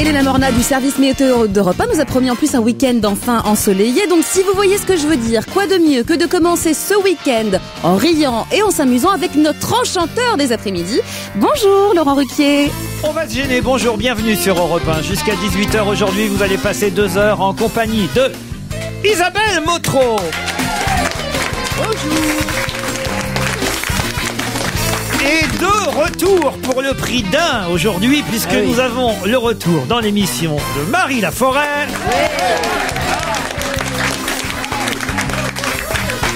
Elena Morna du service météo d'Europe 1 nous a promis en plus un week-end enfin ensoleillé. Donc si vous voyez ce que je veux dire, quoi de mieux que de commencer ce week-end en riant et en s'amusant avec notre enchanteur des après-midi. Bonjour Laurent Ruquier. On va se gêner, bonjour, bienvenue sur Europe 1. Jusqu'à 18h aujourd'hui, vous allez passer 2 heures en compagnie de Isabelle Motro. Bonjour. Et de retour pour le prix d'un aujourd'hui, puisque nous avons le retour dans l'émission de Marie Laforêt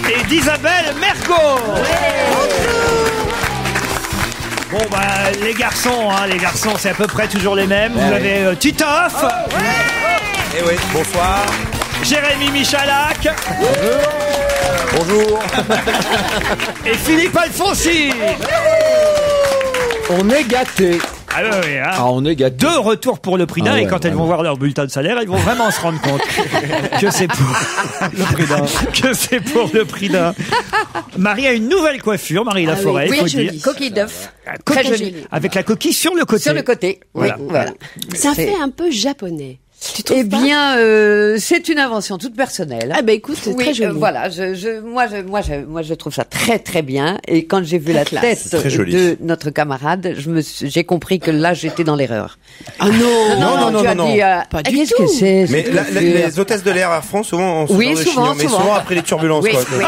et d'Isabelle Mergo. Bon les garçons, c'est à peu près toujours les mêmes. Vous avez Titoff. Eh oui, bonsoir. Jérémy Michalak. Bonjour. Et Philippe Alfonsi. On est gâtés. Ah oui, hein. On est gâtés. De retour pour le prix d'un, et quand elles vont voir leur bulletin de salaire, elles vont vraiment se rendre compte que c'est pour le prix d'un. Que c'est pour le prix d'un. Marie a une nouvelle coiffure, Marie Laforêt. Oui, jolie. Coquille d'œuf. Très jolie. Avec la coquille sur le côté. Sur le côté. Voilà. Oui, voilà. Ça fait un peu japonais. Eh bien, c'est une invention toute personnelle. Ah bah écoute, c'est très joli. Voilà, moi, je trouve ça très très bien. Et quand j'ai vu la tête de notre camarade, j'ai compris que là, j'étais dans l'erreur. Ah non, tu as dit, pas du qu'est-ce tout. que c'est? Mais les hôtesses de l'air Air France, souvent, ont ce genre de chignon, mais souvent après les turbulences. Oui, quoi. oui.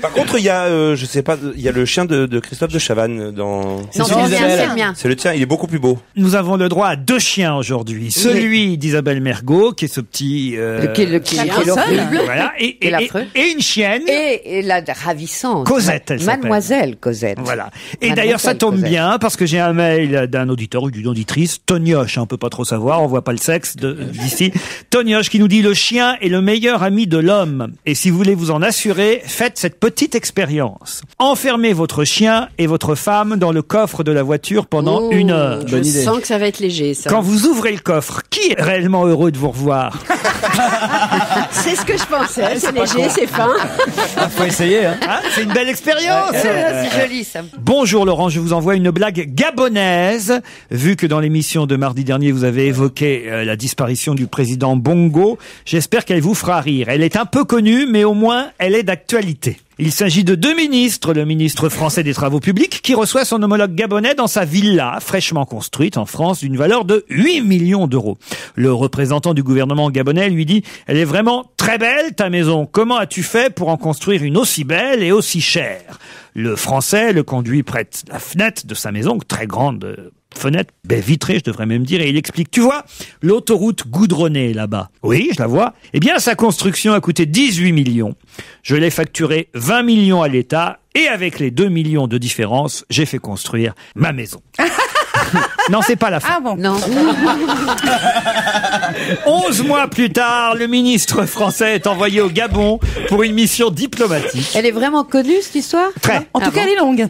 Par contre, il y a, je sais pas, il y a le chien de Christophe de Chavannes dans. Non, c'est le mien. C'est le tien, il est beaucoup plus beau. Nous avons le droit à 2 chiens aujourd'hui. Celui d'Isabelle Mergo, qui est ce petit... Qui est horrible. Voilà. Et une chienne. Et la ravissante. Cosette, elle s'appelle. Mademoiselle Cosette. Voilà. Et d'ailleurs, ça tombe bien, parce que j'ai un mail d'un auditeur ou d'une auditrice, Tonioche, on peut pas trop savoir, on voit pas le sexe d'ici. Tonioche qui nous dit: le chien est le meilleur ami de l'homme. Et si vous voulez vous en assurer, faites cette petite expérience. Enfermez votre chien et votre femme dans le coffre de la voiture pendant 1 heure. Je sens que ça va être léger, ça. Quand vous ouvrez le coffre, qui est réellement heureux de vous revoir? C'est ce que je pensais. C'est léger, c'est fin. Faut essayer, hein. C'est une belle expérience. C'est joli, ça. Bonjour Laurent, je vous envoie une blague gabonaise. Vu que dans l'émission de mardi dernier, vous avez évoqué la disparition du président Bongo, j'espère qu'elle vous fera rire. Elle est un peu connue, mais au moins, elle est d'actualité. Il s'agit de 2 ministres, le ministre français des Travaux Publics qui reçoit son homologue gabonais dans sa villa fraîchement construite en France d'une valeur de 8 millions d'euros. Le représentant du gouvernement gabonais lui dit: elle est vraiment très belle ta maison, comment as-tu fait pour en construire une aussi belle et aussi chère? Le français le conduit près de la fenêtre de sa maison, très grande fenêtre, baie vitrée, je devrais même dire, et il explique: tu vois, l'autoroute goudronnée là-bas. Oui, je la vois. Eh bien, sa construction a coûté 18 millions. Je l'ai facturé 20 millions à l'État, et avec les 2 millions de différence, j'ai fait construire ma maison. Non, c'est pas la fin. Ah bon? Non. 11 mois plus tard, le ministre français est envoyé au Gabon pour une mission diplomatique. Elle est vraiment connue, cette histoire? Très. En tout cas, elle est longue.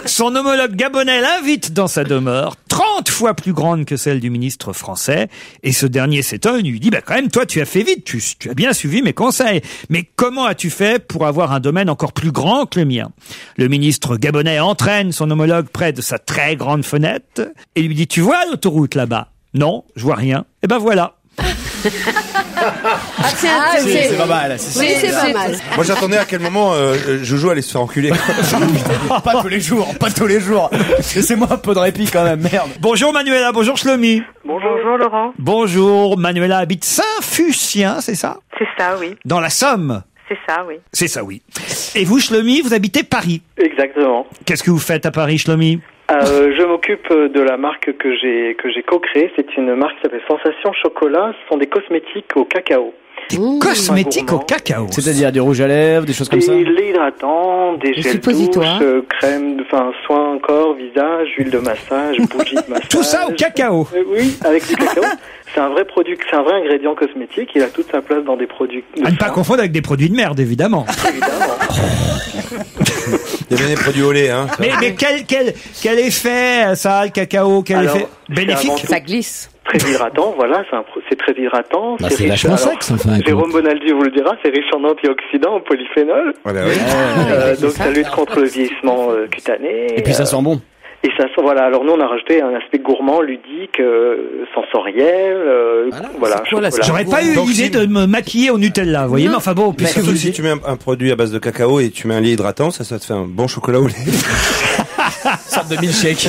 Son homologue gabonais l'invite dans sa demeure, 30 fois plus grande que celle du ministre français, et ce dernier s'étonne, lui dit: quand même, toi, tu as fait vite, tu as bien suivi mes conseils. Mais comment as-tu fait pour avoir un domaine encore plus grand que le mien? Le ministre gabonais entraîne son homologue près de sa très grande fenêtre et lui dit: tu vois l'autoroute là-bas? Non, je vois rien. Et ben voilà. C'est pas mal. C'est pas mal. Moi, j'attendais à quel moment Jojo allait se faire enculer. Pas tous les jours. Laissez-moi un peu de répit quand même, merde. Bonjour Manuela, bonjour Shlomi. Bonjour Laurent. Bonjour, Manuela habite Saint-Fucien, c'est ça? C'est ça, oui. Dans la Somme. C'est ça, oui. C'est ça, oui. Et vous, Shlomi, vous habitez Paris. Exactement. Qu'est-ce que vous faites à Paris, Shlomi? Je m'occupe de la marque que j'ai co-créée. C'est une marque qui s'appelle Sensation Chocolat. Ce sont des cosmétiques au cacao. Des cosmétiques au cacao. C'est-à-dire du rouge à lèvres, des choses comme ça? Des laits hydratants, des gels douche, crème, soin corps, visage, huile de massage, bougie de massage. Tout ça au cacao? Oui, avec du cacao. C'est un vrai produit, c'est un vrai ingrédient cosmétique. Il a toute sa place dans des produits. À ne pas confondre avec des produits de merde, évidemment. Évidemment. Il y a bien des produits au lait, hein. Mais quel effet ça a, le cacao? Quel effet bénéfique? Ça glisse. Très hydratant, voilà, c'est très hydratant. Bah, c'est vachement sexe, enfin. Jérôme Bonaldi vous le dira, c'est riche en antioxydants, en polyphénol. Voilà, oui. Donc ça lutte contre le vieillissement cutané. Et puis ça sent bon. Et ça, voilà. Alors nous, on a rajouté un aspect gourmand, ludique, sensoriel. Voilà. J'aurais pas eu l'idée de me maquiller au Nutella, vous voyez. Mais enfin bon, puisque vous si tu mets un produit à base de cacao et tu mets un lait hydratant, ça te fait un bon chocolat au lait. Une sorte de milkshake.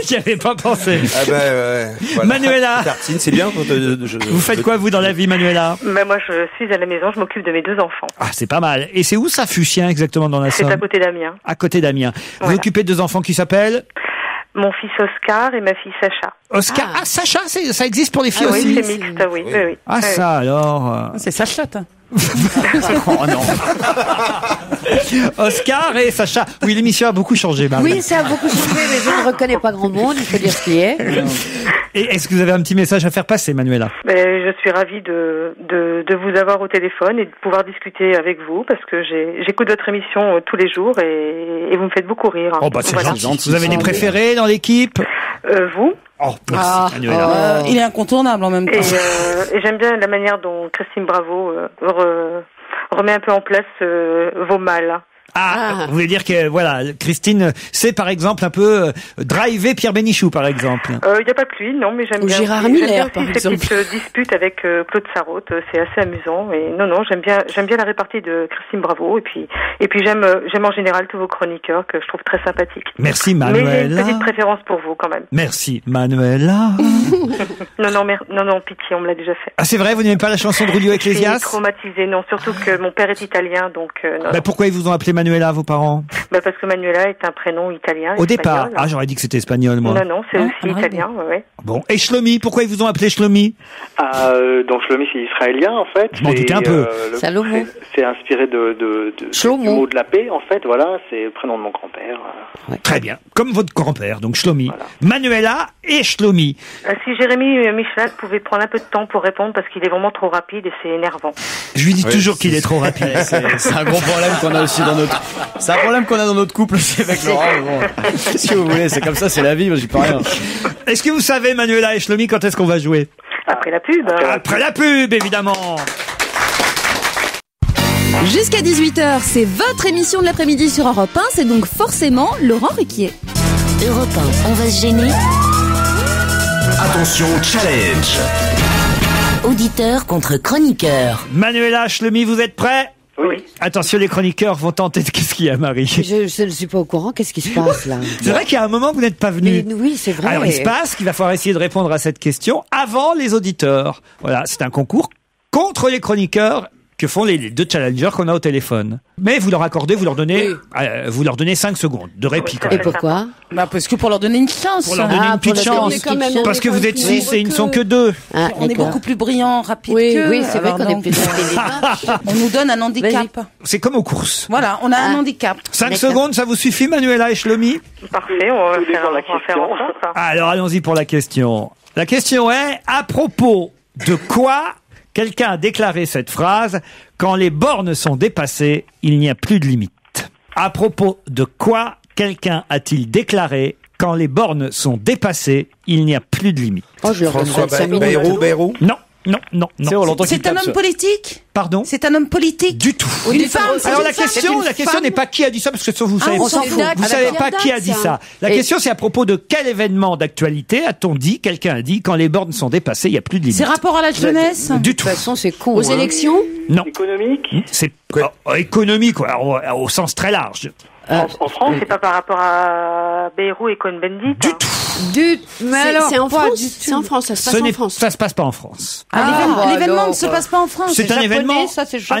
J'y avais pas pensé. Ah ben ouais. Voilà. Manuela. Tartine, c'est bien. Vous faites quoi vous dans la vie, Manuela? Moi, je suis à la maison, je m'occupe de mes 2 enfants. Ah, c'est pas mal. Et c'est où ça, Fuchsien, exactement dans la Somme? C'est à côté d'Amiens. À côté d'Amiens. Vous occupez de 2 enfants qui s'appellent? Mon fils Oscar et ma fille Sacha. Oscar, Sacha, ça existe pour les filles aussi? Oui, c'est mixte, oui. Ah, ça alors. C'est Sacha, hein. Oh non. Oscar et Sacha. Oui, l'émission a beaucoup changé, Marie. Oui, ça a beaucoup changé, mais je ne reconnais pas grand monde, il faut dire ce qui est. Et est-ce que vous avez un petit message à faire passer, Manuela? Je suis ravie de vous avoir au téléphone et de pouvoir discuter avec vous parce que j'écoute votre émission tous les jours et vous me faites beaucoup rire. Oh bah c'est gentil. Vous avez des préférés dans l'équipe? Vous? Oh, merci, Manuela. Il est incontournable en même temps. Et j'aime bien la manière dont Christine Bravo remet un peu en place vos mâles. Vous voulez dire que, voilà, Christine sait par exemple un peu driver Pierre Bénichou, par exemple. Il n'y a pas que lui, non, mais j'aime bien. Gérard Miller, par exemple. Ces petites disputes avec Claude Sarraute, c'est assez amusant. Et non, j'aime bien la répartie de Christine Bravo. Et puis j'aime en général tous vos chroniqueurs que je trouve très sympathiques. Merci, Manuela. Mais j'ai une petite préférence pour vous quand même. Merci, Manuela. non, pitié, on me l'a déjà fait. Ah, c'est vrai, vous n'aimez pas la chanson de Julio Iglesias? Je suis traumatisée, non, surtout que mon père est italien, donc. Non. Pourquoi ils vous ont appelé Manuela, vos parents? Parce que Manuela est un prénom italien. Au départ. Ah, j'aurais dit que c'était espagnol, moi. Non, c'est aussi italien, ouais. Bon. Et Shlomi, pourquoi ils vous ont appelé Shlomi? Donc Shlomi, c'est israélien, en fait. Je m'en doutais un peu. Salomon. C'est inspiré du mot de la paix, en fait, voilà. C'est le prénom de mon grand-père. Ouais. Très bien. Comme votre grand-père, donc Shlomi. Voilà. Manuela et Shlomi. Si Jérémy Michelin pouvait prendre un peu de temps pour répondre parce qu'il est vraiment trop rapide et c'est énervant. Je lui dis toujours qu'il est trop rapide. C'est un gros problème qu'on a aussi dans notre... C'est un problème qu'on a dans notre couple aussi avec Laurent. Bon, si vous voulez, c'est comme ça, c'est la vie, moi j'y peux rien. Est-ce que vous savez, Manuela et Shlomi, quand est-ce qu'on va jouer? Après la pub. Après la pub, évidemment. Jusqu'à 18h, c'est votre émission de l'après-midi sur Europe 1, c'est donc forcément Laurent Ruquier. Europe 1, on va se gêner. Attention, challenge. Auditeur contre chroniqueur. Manuela, Shlomi, vous êtes prêts? Oui. Attention, les chroniqueurs vont tenter de... Qu'est-ce qu'il y a, Marie? Je ne suis pas au courant. Qu'est-ce qui se passe, là? C'est vrai qu'il y a un moment, vous n'êtes pas venu. Oui, c'est vrai. Alors, il se passe qu'il va falloir essayer de répondre à cette question avant les auditeurs. Voilà, c'est un concours contre les chroniqueurs que font les 2 challengers qu'on a au téléphone. Mais vous leur accordez, vous leur donnez 5 secondes de répit quand même. Et pourquoi? Parce que pour leur donner une chance. Pour leur donner une petite chance. Parce que vous êtes 6 et ils ne sont que 2. On est beaucoup plus brillants, rapides qu'eux. Oui, c'est vrai qu'on est plus intelligents. On nous donne un handicap. C'est comme aux courses. Voilà, on a un handicap. 5 secondes, ça vous suffit, Manuela et Shlomi? Parfait, on va faire en sorte. Alors, allons-y pour la question. La question est, à propos de quoi quelqu'un a déclaré cette phrase: quand les bornes sont dépassées, il n'y a plus de limite. À propos de quoi quelqu'un a-t-il déclaré: quand les bornes sont dépassées, il n'y a plus de limite? François Bayrou. Non. C'est un homme politique? Pardon? C'est un homme politique? Du tout. Ou une femme? Alors la question n'est pas qui a dit ça, parce que vous savez, on s'en fout. Vous savez pas qui a dit ça. La question c'est à propos de quel événement d'actualité a-t-on dit, quelqu'un a dit, quand les bornes sont dépassées, il n'y a plus de limite. C'est rapport à la jeunesse? Du tout. De toute façon, c'est con. Aux élections? Non. Économique? C'est économique, au sens très large. En France, c'est pas par rapport à Bayrou et Cohn-Bendit. Du tout. Mais alors, c'est en France? C'est en France, ça se passe en France. Ça se passe pas en France. L'événement ne se passe pas en France. C'est un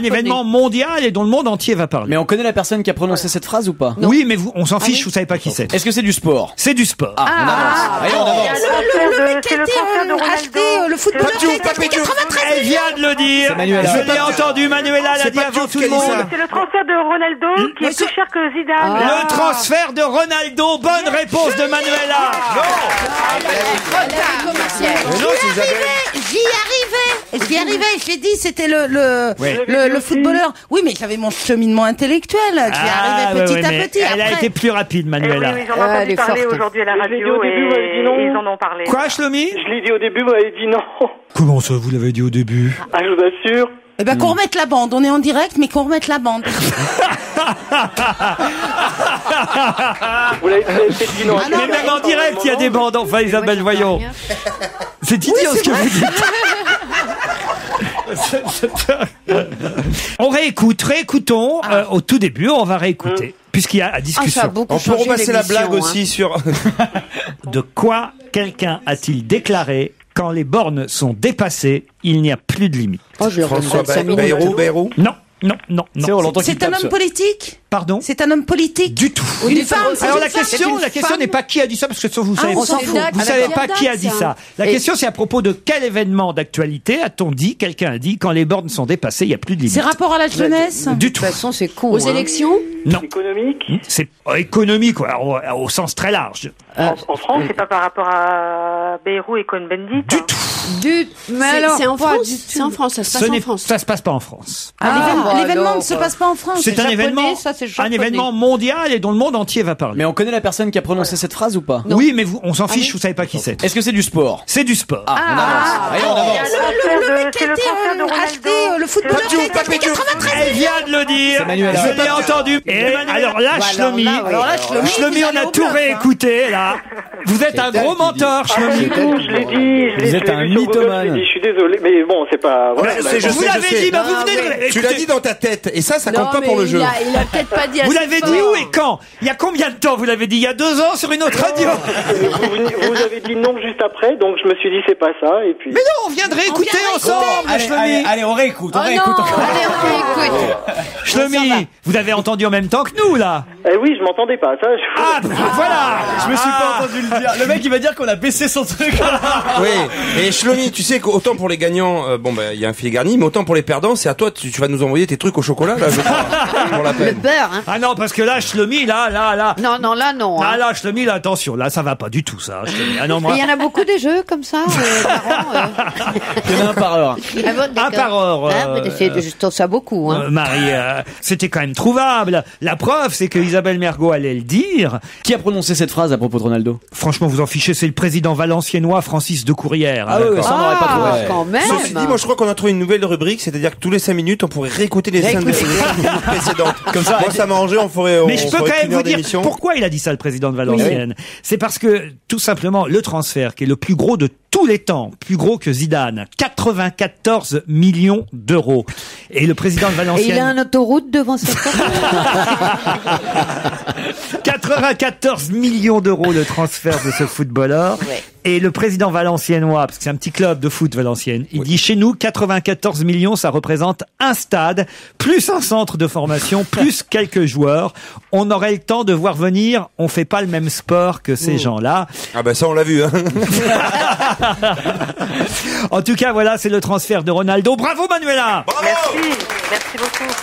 événement mondial et dont le monde entier va parler. Mais on connaît la personne qui a prononcé cette phrase ou pas? Oui, mais on s'en fiche, vous savez pas qui c'est. Est-ce que c'est du sport? C'est du sport. On avance. Allez, on avance. Le mec qui était acheté le footballeur qui a été 93 Elle vient de le dire. Je l'ai entendu, Manuela l'a dit avant tout le monde. C'est le transfert de Ronaldo qui est plus cher que Zidane. Le transfert de Ronaldo, bonne réponse de Manuela. J'y arrivais, je l'ai dit, c'était le footballeur. Oui, mais j'avais mon cheminement intellectuel qui arrivait petit à petit. Elle a été plus rapide, Manuela. Oui, j'en ai entendu parler aujourd'hui à la radio et ils en ont parlé. Quoi, Shlomi? Je l'ai dit au début, vous m'avez dit non. Comment ça, vous l'avez dit au début? Ah, je vous assure. Eh ben, qu'on remette la bande. On est en direct, mais qu'on remette la bande. Oui, Vous l'avez fait deviner. Mais même en direct, il y a des bandes. Enfin, Isabelle, voyons. C'est idiot ce que vous dites. On réécoutons. Au tout début, on va réécouter. Puisqu'il y a la discussion. On peut repasser la blague aussi sur... De quoi quelqu'un a-t-il déclaré quand les bornes sont dépassées, il n'y a plus de limite? François Bayrou. Non. C'est un homme politique? Pardon? C'est un homme politique? Du tout. Une femme? Alors la question n'est pas qui a dit ça, parce que vous savez, on s'en fout. vous savez pas qui a dit ça. La question c'est à propos de quel événement d'actualité a-t-on dit, quelqu'un a dit, quand les bornes sont dépassées, il n'y a plus de limite. C'est rapport à la jeunesse? Du tout. De toute façon, c'est con. Aux élections? Non. Économique? C'est économique, au sens très large. En France, c'est pas par rapport à Bayrou et Cohn-Bendit. Du tout. Mais alors, c'est en France. C'est en France, ça se passe en France. Ça se passe pas en France. L'événement ne se passe pas en France. C'est un événement mondial et dont le monde entier va parler. Mais on connaît la personne qui a prononcé cette phrase ou pas? Oui, mais on s'en fiche, vous savez pas qui c'est. Est-ce que c'est du sport? C'est du sport. On avance. Allez, on avance. Le mec qui était acheté, le footballeur qui a été 93. Elle vient de le dire. Manuela. Je l'ai entendu. Et alors là, Shlomi, on a tout réécouté, là. Vous êtes un gros menteur, Shlomi. Je l'ai dit. Vous êtes un mythomane. Je suis désolé, mais bon, c'est pas... Vous l'avez dit, vous venez de... Tu l'as dit dans ta tête, et ça compte pas pour le jeu. Il a peut-être pas dit. Vous l'avez dit où et quand? Il y a combien de temps vous l'avez dit? Il y a 2 ans sur une autre radio. Vous avez dit non juste après, donc je me suis dit c'est pas ça, et puis... Mais non, on vient de réécouter ensemble, Shlomi. Allez, on réécoute. Allez, on réécoute. Shlomi, vous avez entendu en même temps que nous, là. Oui, je m'entendais pas, ça... Ah, voilà. Je me suis pas entendu le dire. Le mec, il va dire qu'on a baissé son truc. Oui, et Shlomi, tu sais qu'autant pour les gagnants, il y a un filet garni, mais autant pour les perdants, c'est à toi, tu vas nous envoyer tes trucs au chocolat, là, je crois, pour la peine. Le beurre, hein. Ah non, parce que là, Shlomi, là. Non, là, non. Ah là, Shlomi, là, attention, là, ça va pas du tout, ça. Shlomi. Ah non, moi... Il y en a beaucoup des jeux comme ça, marrants. Il y en a un par heure. Un par heure. Je trouve ça beaucoup, hein. Marie, c'était quand même trouvable. La preuve, c'est que Isabelle Mergo allait le dire. Qui a prononcé cette phrase à propos de Ronaldo? Franchement, vous en fichez, c'est le président valenciennois Francis de Courrières. Ah oui, ça on n'aurait pas trouvé. Quand même. Ceci dit, moi je crois qu'on a trouvé une nouvelle rubrique, c'est-à-dire que tous les 5 minutes, on pourrait réécouter les scènes précédentes. Comme ça, moi ça m'a arrangé, on ferait. Mais je peux quand même vous dire pourquoi il a dit ça, le président de Valenciennes. Oui. C'est parce que, tout simplement, le transfert, qui est le plus gros de tous les temps, plus gros que Zidane, 94 millions d'euros. Et le président de Valenciennes... Et il a une autoroute devant sa porte. 94 millions d'euros le transfert de ce footballeur. Ouais. Et le président valenciennois, parce que c'est un petit club de foot Valenciennes, il dit chez nous 94 millions, ça représente un stade, plus un centre de formation, plus quelques joueurs. On aurait le temps de voir venir, on fait pas le même sport que ces gens-là. Ah ben ça on l'a vu, hein. En tout cas, voilà, c'est le transfert de Ronaldo. Bravo Manuela. Bravo. Merci beaucoup.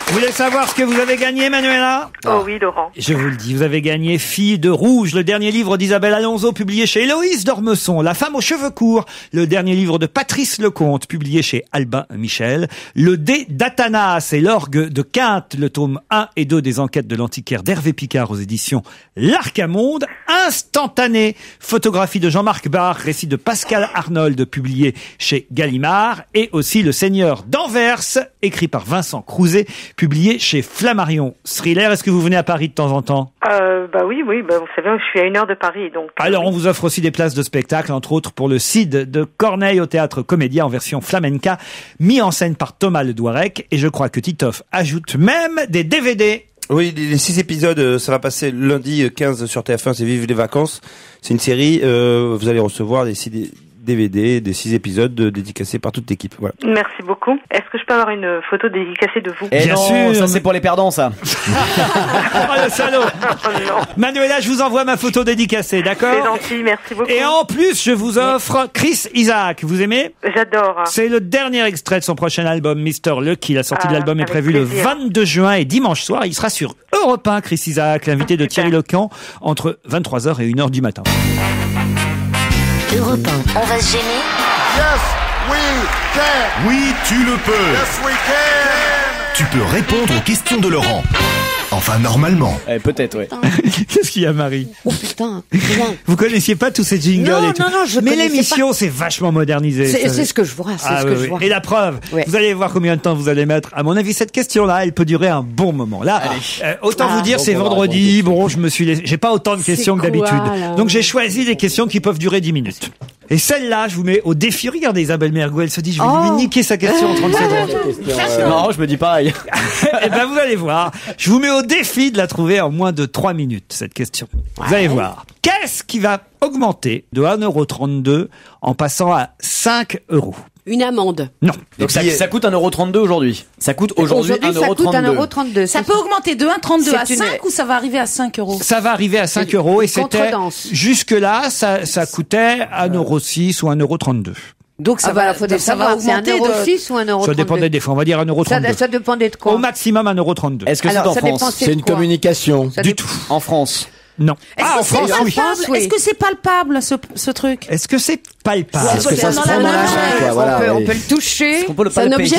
Vous voulez savoir ce que vous avez gagné, Manuela? Oh oui, Laurent. Je vous le dis, vous avez gagné Fille de Rouge, le dernier livre d'Isabelle Alonso, publié chez Héloïse d'Ormesson. La femme aux cheveux courts, le dernier livre de Patrice Lecomte, publié chez Albin Michel. Le dé d'Athanas et l'orgue de Quinte, le tome 1 et 2 des enquêtes de l'antiquaire d'Hervé Picard aux éditions L'Arcamonde. Instantané, photographie de Jean-Marc Barre, récit de Pascal Arnold, publié chez Gallimard. Et aussi Le Seigneur d'Anvers, écrit par Vincent Crouzet, publié chez Flammarion. Thriller, est-ce que vous venez à Paris de temps en temps? Bah oui, vous savez, je suis à 1 heure de Paris, donc... Alors, on vous offre aussi des places de spectacle, entre autres pour le Cid de Corneille au Théâtre Comédia en version flamenca, mis en scène par Thomas Le Douarec, et je crois que Titoff ajoute même des DVD. Oui, les 6 épisodes, ça va passer lundi 15 sur TF1, c'est Vive les vacances. C'est une série, vous allez recevoir des DVD, des 6 épisodes dédicacés par toute l'équipe. Voilà. Merci beaucoup. Est-ce que je peux avoir une photo dédicacée de vous? Bien sûr, ça c'est pour les perdants, ça. Oh le salaud. Manuela, je vous envoie ma photo dédicacée, d'accord? C'est gentil, merci beaucoup. Et en plus, je vous offre Chris Isaak. Vous aimez? J'adore. C'est le dernier extrait de son prochain album, Mr. Lucky. La sortie de l'album est prévue le 22 juin et dimanche soir, il sera sur Europe 1, Chris Isaak, l'invité de Thierry Lecan, entre 23h et 1h du matin. Europe 1, on va se gêner? Yes, we can. Oui, tu le peux. Yes, we can. Tu peux répondre aux questions de Laurent. Enfin, normalement. Peut-être, ouais. Qu'est-ce qu'il y a, Marie? Oh putain, rien. Vous connaissiez pas tous ces jingles Non, et tout. non, je Mais connaissais l'émission, c'est vachement modernisé. C'est ce que je vois, je vois. Et la preuve, vous allez voir combien de temps vous allez mettre. À mon avis, cette question-là, elle peut durer un bon moment. Là, autant vous dire, c'est vendredi. Bon, j'ai pas autant de questions que d'habitude. Donc j'ai choisi des questions qui peuvent durer 10 minutes. Et celle-là, je vous mets au défi. Regardez Isabelle Mergo, elle se dit, je vais lui niquer sa question en 30 secondes. Non, je me dis pareil. Eh ben, vous allez voir. Je vous mets au défi de la trouver en moins de 3 minutes, cette question. Vous allez voir. Qu'est-ce qui va augmenter de 1,32 € en passant à 5 €? Une amende. Non. Donc ça coûte 1,32 € aujourd'hui. Ça coûte aujourd'hui 1,32 €. Ça peut augmenter de 1,32 à 5 ou ça va arriver à 5 €? Ça va arriver à 5 € et c'était, jusque-là, ça coûtait 1,06 € ou 1,32 €. Donc ça va augmenter de 1,06 € ou 1,32 €. Ça dépendait des fois, on va dire 1,32 €. Ça dépendait de quoi? Au maximum 1,32 €. Est-ce que c'est en France? C'est une communication. Du tout. En France? Non. En France, oui. Est-ce que c'est palpable, ce truc? Est-ce que c'est palpable? Est-ce que ça se prend dans la main? On peut le toucher. C'est un objet?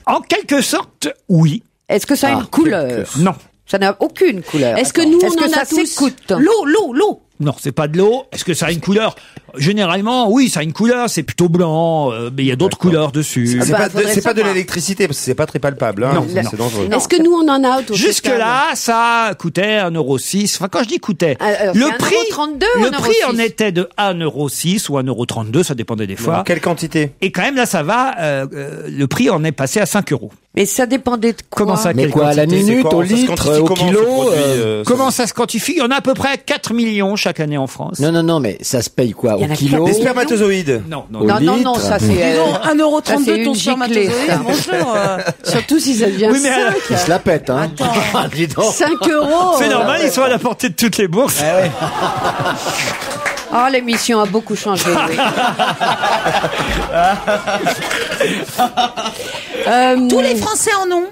En quelque sorte, oui. Est-ce que ça a une couleur? Non. Ça n'a aucune couleur. Est-ce que nous, on en a tous? L'eau. Non, c'est pas de l'eau. Est-ce que ça a une couleur? Généralement, oui, ça a une couleur. C'est plutôt blanc, mais il y a d'autres couleurs dessus. C'est pas de l'électricité parce que c'est pas très palpable. Hein. Non, c'est dangereux. Est-ce que nous, on en a autour? Jusque-là, ça coûtait 1,06 €. Enfin, quand je dis coûtait, le prix en était de 1,06 € ou 1,32 €, ça dépendait des fois. Quelle quantité? Et quand même, là, ça va, le prix en est passé à 5 €. Mais ça dépendait de quoi? Comment ça? Mais quelle quoi, à la quantité? minute, au litre, au kilo? Comment ça se quantifie? Il y en a à peu près 4 millions chaque année en France. Non, mais ça se paye quoi? Au kilo? Des spermatozoïdes? Non, Non, ça c'est... 1,32 € ton spermatozoïde, bonjour. Surtout si ça devient 5. Il se la pète, hein. Attends. 5 €. C'est normal, ils sont à la portée de toutes les bourses. Oh, l'émission a beaucoup changé, oui. Tous les Français en ont.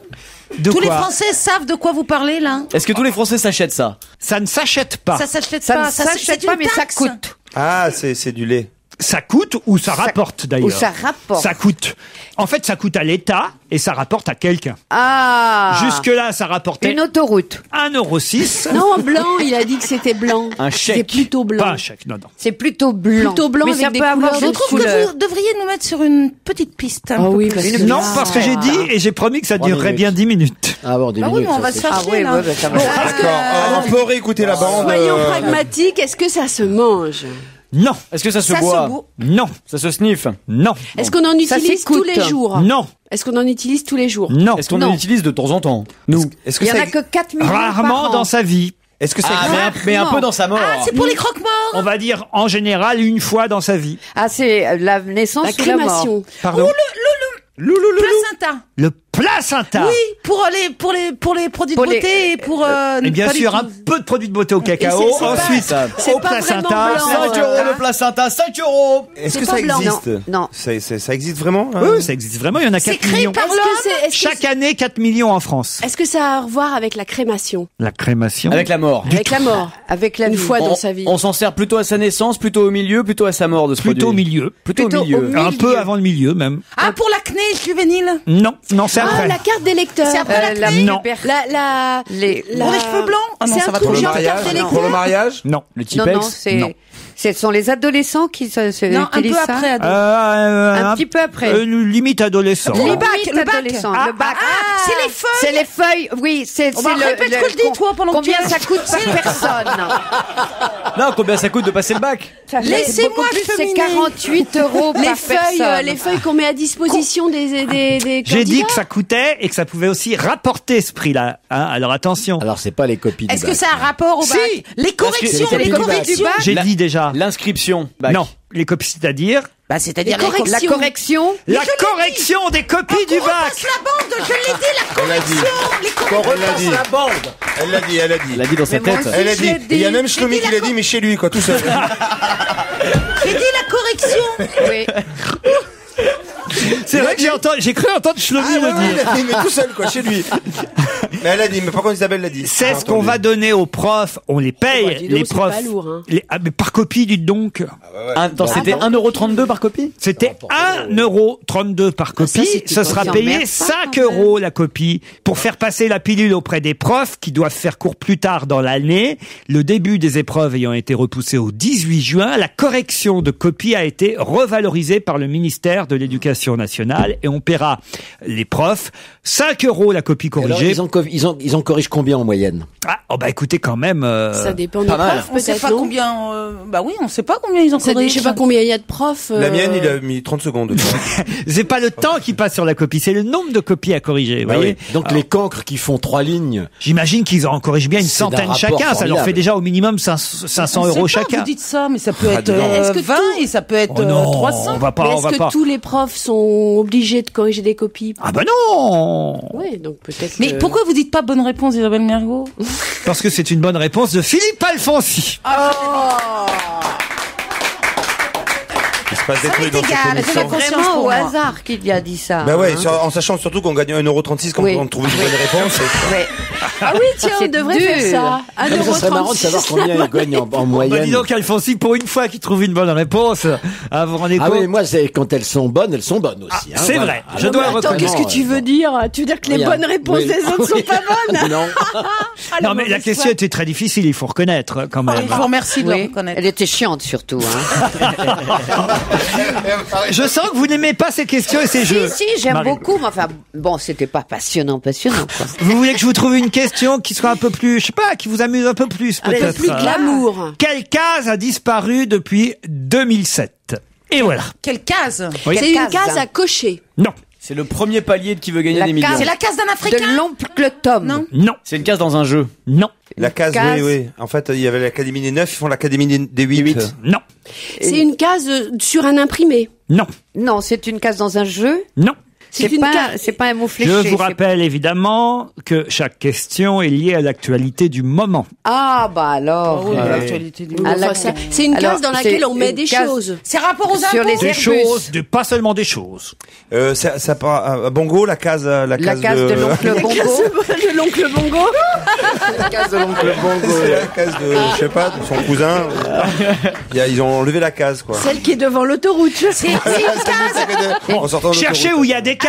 Tous les Français savent de quoi vous parlez, là. Est-ce que tous les Français s'achètent ça? Ça ne s'achète pas. Ça s'achète Ça pas. ne s'achète pas, mais ça coûte. Ah, c'est du lait. Ça coûte ou ça rapporte d'ailleurs. Ou ça rapporte. Ça coûte. En fait, ça coûte à l'État et ça rapporte à quelqu'un. Ah. Jusque-là, ça rapportait Une autoroute. 1,06 €. Non, blanc, il a dit que c'était blanc. Un chèque. C'est plutôt blanc. Pas un chèque, non. C'est plutôt blanc. Plutôt blanc mais avec ça des peut avoir couleurs. Je d'autres trouve que couleurs. vous devriez nous mettre sur une petite piste. Oui, parce que Non, parce que j'ai dit et j'ai promis que ça 3 durerait minutes. bien 10 minutes. Ah bon, 10 Bah oui, minutes. mais on va se faire chier, là. Ça va. D'accord. On peut réécouter la bande. Soyons pragmatiques, est-ce que ça se mange? Non. Est-ce que ça se Ça se boit? boit. Non. Ça se sniffe? Non. Est-ce qu'on en Ça utilise tous s'écoute. les jours? Non. Est-ce qu'on en utilise tous les jours? Non. Est-ce qu'on Non. en utilise de temps en temps? Nous. Est-ce que Il y en ça a que 4 millions Rarement par an. dans sa vie. Est-ce que ça Mais un peu dans sa mort. Ah, c'est pour les croque-morts. On va dire en général une fois dans sa vie. Ah, c'est la naissance La ou la mort. crémation. Pardon. Placenta. Le placenta. Oui, pour les produits de beauté et pour... Et bien pas du sûr, tout. un peu de produits de beauté au cacao. c'est pas- Ensuite, c'est au pas placenta. vraiment blanc. 5 € le placenta, 5 €. Est-ce C'est que pas ça blanc. existe? Non. Ça existe vraiment? hein Oui, ça existe vraiment. Il y en a C'est 4 créé millions. par Est-ce que c'est- est-ce que Chaque année, 4 millions en France. Est-ce que ça a à revoir avec la crémation? La crémation. Avec la mort. Avec la mort? Avec la Une vie. fois dans sa vie. On s'en sert plutôt à sa naissance, plutôt au milieu, plutôt à sa mort de ce Plutôt au produit. milieu. Plutôt au Plutôt milieu. au milieu. Un peu avant le milieu, même. Ah, pour l'acné juvénile. Non, c'est Ah, après. la carte d'électeur. C'est après la Non. La... Pour les cheveux blancs. Ah non, C'est ça un va truc trop loin. genre carte Pour le d'électeur. mariage? Non. Le Non, non, Tipex? Non. ce sont les adolescents qui Non, un peu utilisent ça. après. ado. Un petit peu après. Limite adolescent. Les bac, bacs, le bac. adolescents. Ah, le bac. c'est les feuilles. C'est les feuilles, oui. On va répéter ce que je dis, toi, pendant que tu Combien es- ça coûte par personne? Non, combien ça coûte de passer le bac? Laissez-moi C'est cheminer. 48 € par personne. Les feuilles qu'on met à disposition des J'ai dit candidats. que ça coûtait et que ça pouvait aussi rapporter ce prix-là. Hein, alors attention. Alors, c'est pas les copies du Est-ce que bac. ça a un rapport au bac? Si. Les corrections, c'est les les copies du bac. corrections. J'ai La- dit déjà. L'inscription. bac. Non. Les copies, c'est-à-dire Bah, c'est-à-dire Les corrections. La correction. la correction des copies du On bac. repasse la bande, je l'ai dit, la Elle l'a dit. correction. Les corrections. Elle l'a dit. Elle l'a dit, elle l'a dit. Il a dit dans sa Mais moi tête. aussi. Elle a Je l'ai dit. Et il y a dit. même Shlomi qui l'a dit, mais chez lui, quoi, tout seul. J'ai dit la correction. Oui. C'est vrai que j'ai cru entendre Shlomi le dire. Il a dit, mais tout seul, quoi, chez lui. Mais elle a dit, mais par contre Isabelle l'a dit. C'est ce qu'on va donner aux profs. On les paye, les profs. C'est pas lourd, hein. Mais par copie, dites donc. Attends, c'était 1,32 € par copie? C'était 1,32 € par copie. Ce sera payé 5 € la copie pour faire passer la pilule auprès des profs qui doivent faire cours plus tard dans l'année. Le début des épreuves ayant été repoussé au 18 juin, la correction de copie a été revalorisée par le ministère de l'Éducation nationale et on paiera les profs 5 € la copie corrigée. Alors, ils en corrigent combien en moyenne? Écoutez quand même. Ça dépend des pas mal. profs, On sait peut-être, pas non? combien. Bah oui, on sait pas combien ils en corrigent. Je sais pas combien il y a de profs. La mienne, il a mis 30 secondes. C'est pas le temps qui passe sur la copie, c'est le nombre de copies à corriger. Vous voyez. Donc les cancres qui font 3 lignes. J'imagine qu'ils en corrigent bien une C'est d'un centaine rapport chacun. Ça leur formidable. fait déjà au minimum 500 On sait € pas, chacun. Vous dites ça, mais ça peut être Est-ce que 20 et ça peut être Oh non, 300. on va pas, Mais on est-ce va que pas. tous les profs sont obligés de corriger des copies? Ah bah non. Oui, donc peut-être. Mais pourquoi vous dites pas bonne réponse, Isabelle Mergo? Parce que c'est une bonne réponse de Philippe Alfonsi. Il se passe des Ça trucs m'est dans cette égal, émission. j'ai conscience Vraiment pour au au moi. hasard qu'il a dit ça. Bah ouais, hein. en sachant surtout qu'on gagne 1,36 € quand Oui. on trouve une bonne réponse. Ah oui, tiens, on C'est devrait dur. faire ça. Ah, mais ça serait marrant de savoir combien ils gagnent en Bah moyenne. dis donc Alfonsi, pour une fois qu'il trouve une bonne réponse, vous rendez Ah compte. oui, moi, quand elles sont bonnes aussi. Hein, c'est voilà. vrai. Ah, Je non, dois mais le Attends, reconnaître. qu'est-ce que tu veux dire? Tu veux dire que les Rien. bonnes réponses Oui. des autres sont pas bonnes? Non. Non mais la question était très difficile, il faut reconnaître quand même. Je vous remercie de le Oui. reconnaître. Elle était chiante surtout. Hein. Je sens que vous n'aimez pas ces questions et ces jeux. Si, j'aime Marie. beaucoup, mais enfin, bon, c'était pas passionnant, quoi. Vous voulez que je vous trouve une question qui soit un peu plus, je sais pas, qui vous amuse un peu plus Un peu peut-être. plus glamour. Quelle case a disparu depuis 2007? Et voilà. Quelle case? Oui. C'est une case, case hein. à cocher. Non. C'est le premier palier de qui veut gagner La des millions. case. C'est la case d'un Africain? De l'oncle Tom. Non. Non. C'est une case dans un jeu. Non. La case, case. oui. En fait, il y avait l'Académie des 9, ils font l'Académie des 8. Non. C'est une case sur un imprimé. Non. Non, c'est une case dans un jeu. Non. C'est une pas, case. c'est pas un mot fléché. Je vous c'est- rappelle évidemment que chaque question est liée à l'actualité du moment. Ah, bah alors. Oui, l'actualité du monde. À Enfin, l'actu- c'est une Alors, case dans c'est laquelle on met une des case choses. C'est rapport aux Sur impôts? les Des Airbus. choses, pas seulement des choses. Ça part à Bongo, la case La case de l'oncle Bongo. De l'oncle Bongo. La case de l'oncle Bongo. C'est la case de, je sais pas, de son cousin. Ils ont enlevé la case, quoi. Celle qui est devant l'autoroute. C'est une case. En sortant de Cherchez l'autoroute. où il y a des cases.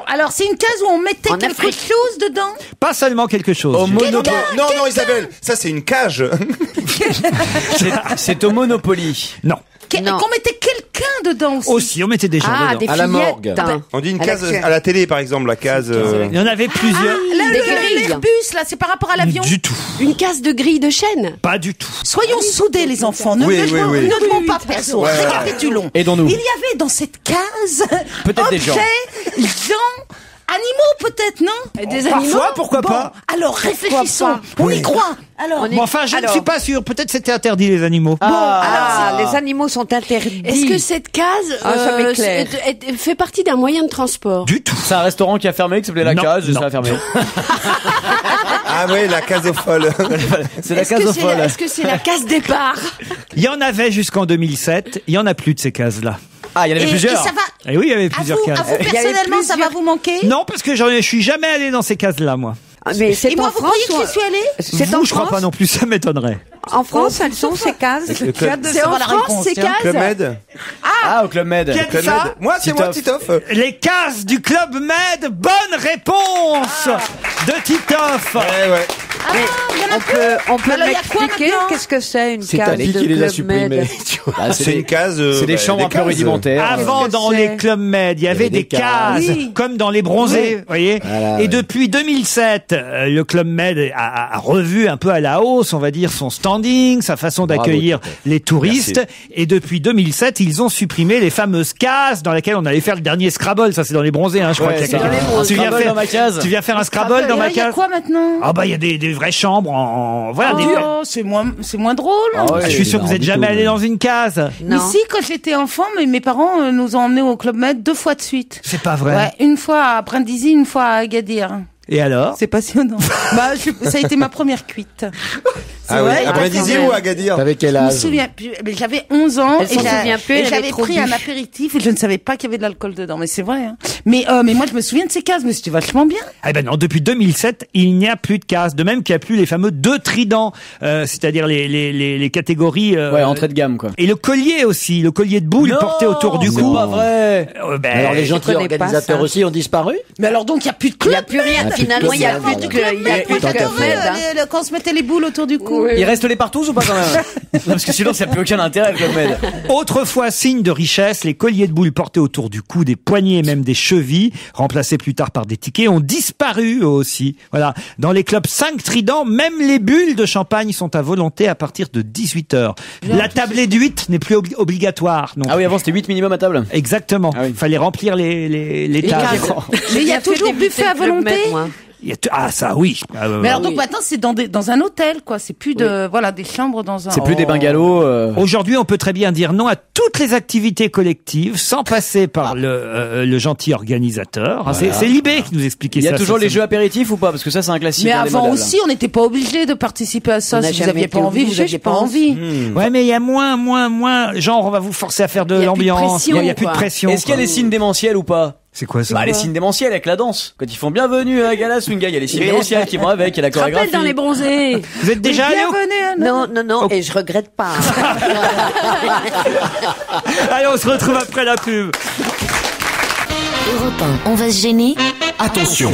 Alors, c'est une case où on mettait En quelque Afrique. chose dedans? Pas seulement quelque chose. Au Monopoly. Non, Isabelle, ça c'est une cage. C'est au Monopoly. Non. Non. Qu'on mettait quelqu'un dedans aussi. Aussi, on mettait des gens Ah, dedans. des À la fillettes. morgue. On dit une À case l'actuel. à la télé, par exemple, la case. Il y en avait plusieurs. Des grilles. L'Airbus, là, c'est par rapport à l'avion? Du tout. Une case de grille de chêne. Pas du tout. Soyons soudés, les enfants. Ne Oui, ne oui. demandons pas perso. Ouais, ouais. Récapitulons. Aidons-nous. Il y avait dans cette case Peut-être des objets, gens, animaux peut-être, non? Des animaux. Parfois, pourquoi Bon, pas. alors réfléchissons. On y croit. Alors, Mais enfin, je ne Alors- suis pas sûr. Peut-être c'était interdit les animaux. Ah, les animaux sont interdits. Est-ce que cette case ça m'éclaire. fait partie d'un moyen de transport? Du tout. C'est un restaurant qui a fermé, qui s'appelait La Non, Case, et non. ça a fermé. Ah oui, la case aux folles. C'est la Est-ce case que aux c'est folles. est-ce que c'est la case départ? Il y en avait jusqu'en 2007. Il y en a plus de ces cases-là. Ah, il y en avait et plusieurs. ça va. Et oui, il y avait À plusieurs vous, cases. à vous Il y avait personnellement, ça va plusieurs. vous manquer? Non, parce que je suis jamais allé dans ces cases-là, moi. Mais c'est Et moi, en vous France croyez que ou- j'y suis allée? C'est en Vous, je crois France pas non plus. Ça m'étonnerait. En France, elles sont ces cases. Le club, C'est en la France, réponse, ces tiens. Club cases? Med. Ah, au Club Med. Qui a dit Club ça Med. Moi, c'est moi, Titoff. Les cases du Club Med. Bonne réponse de Titoff. Ouais. On peut Alors, il y a quoi m'expliquer maintenant? qu'est-ce que c'est une C'est case Ali de qui les a Club supprimés. Med? tu vois. Ah, C'est une case. C'est des chambres un peu cases. rudimentaires. Avant, dans c'est les clubs med, il y avait des cases, Oui. comme dans les bronzés, vous voyez. Voilà, et oui. depuis 2007, le club med a revu un peu à la hausse, on va dire, son standing, sa façon Bravo, d'accueillir Tito. les touristes. Et depuis 2007, ils ont supprimé les fameuses cases dans lesquelles on allait faire le dernier Scrabble. Ça, c'est dans les bronzés, hein, je crois Ouais, qu'il y a c'est dans quelqu'un. les bronzés. Tu viens Scrabble faire, dans ma case. tu viens faire un Scrabble dans Et ma là, il y a case? quoi maintenant? Ah bah, il y a des vraies chambres voilà, des vrais- Oh, c'est moins drôle. Ah ouais, Je suis sûr que vous non, êtes du jamais tout, allé mais- dans une case. Mais Non. si, quand j'étais enfant, mes parents nous ont emmenés au Club Med 2 fois de suite. C'est pas vrai. Ouais, une fois à Brindisi, une fois à Agadir. Et alors? C'est passionnant. Ça a été ma première cuite. Ah oui, à Brindisi ou à Agadir? Avec quel Je me âge? souviens plus, mais j'avais 11 ans Elle s'en souvient plus, elle j'avais avait trop pris bu. un apéritif et je ne savais pas qu'il y avait de l'alcool dedans, mais c'est vrai. Hein. Mais moi je me souviens de ces cases, mais c'était vachement bien. Eh ben non, depuis 2007, il n'y a plus de casse. De même qu'il n'y a plus les fameux 2 tridents, c'est-à-dire les catégories. Entrée de gamme, quoi. Et le collier aussi, le collier de boules porté autour du cou. C'est pas vrai. Alors les gentils organisateurs aussi ont disparu? Mais alors donc il y a plus de Il club. n'y a plus rien. Finalement, il n'y a plus de club. Il y a plus de Tant qu'à club. faire. Quand on se mettait les boules autour du cou. Il reste les partous ou pas quand même? Non, parce que sinon ça n'a plus aucun intérêt le Club Med. Autrefois signe de richesse, les colliers de boules portés autour du cou, des poignets et même des chevilles, remplacés plus tard par des tickets, ont disparu eux aussi. Voilà. Dans les clubs 5 tridents, même les bulles de champagne sont à volonté à partir de 18h. La tablée de 8 n'est plus obligatoire. Non. Ah oui, avant c'était 8 minimum à table. Exactement. Ah oui. Il fallait remplir les tables. Mais il y a toujours buffet à volonté. Ah ça oui. Mais alors donc maintenant c'est dans un hôtel quoi, c'est plus des chambres dans un. C'est plus des bungalows. Aujourd'hui, on peut très bien dire non à toutes les activités collectives sans passer par le gentil organisateur. Voilà. C'est Libé qui nous expliquait ça. Il y a toujours les jeux apéritifs ou pas? Parce que ça c'est un classique. Mais avant aussi, on n'était pas obligé de participer à ça. Si vous n'aviez pas envie, vous n'aviez pas envie. Ouais, mais il y a moins. Genre, on va vous forcer à faire de l'ambiance. Il y a plus de pression. Est-ce qu'il y a les signes démentiels ou pas? C'est quoi ça? Les signes démentiels avec la danse. Quand ils font bienvenue à Gala Swinga, il y a les signes démentiels qui vont avec, il y a la chorégraphie. Rappelle dans les bronzés. Vous êtes déjà allé Non, et je regrette pas. Allez, on se retrouve après la pub. Europe 1, on va se gêner. Attention,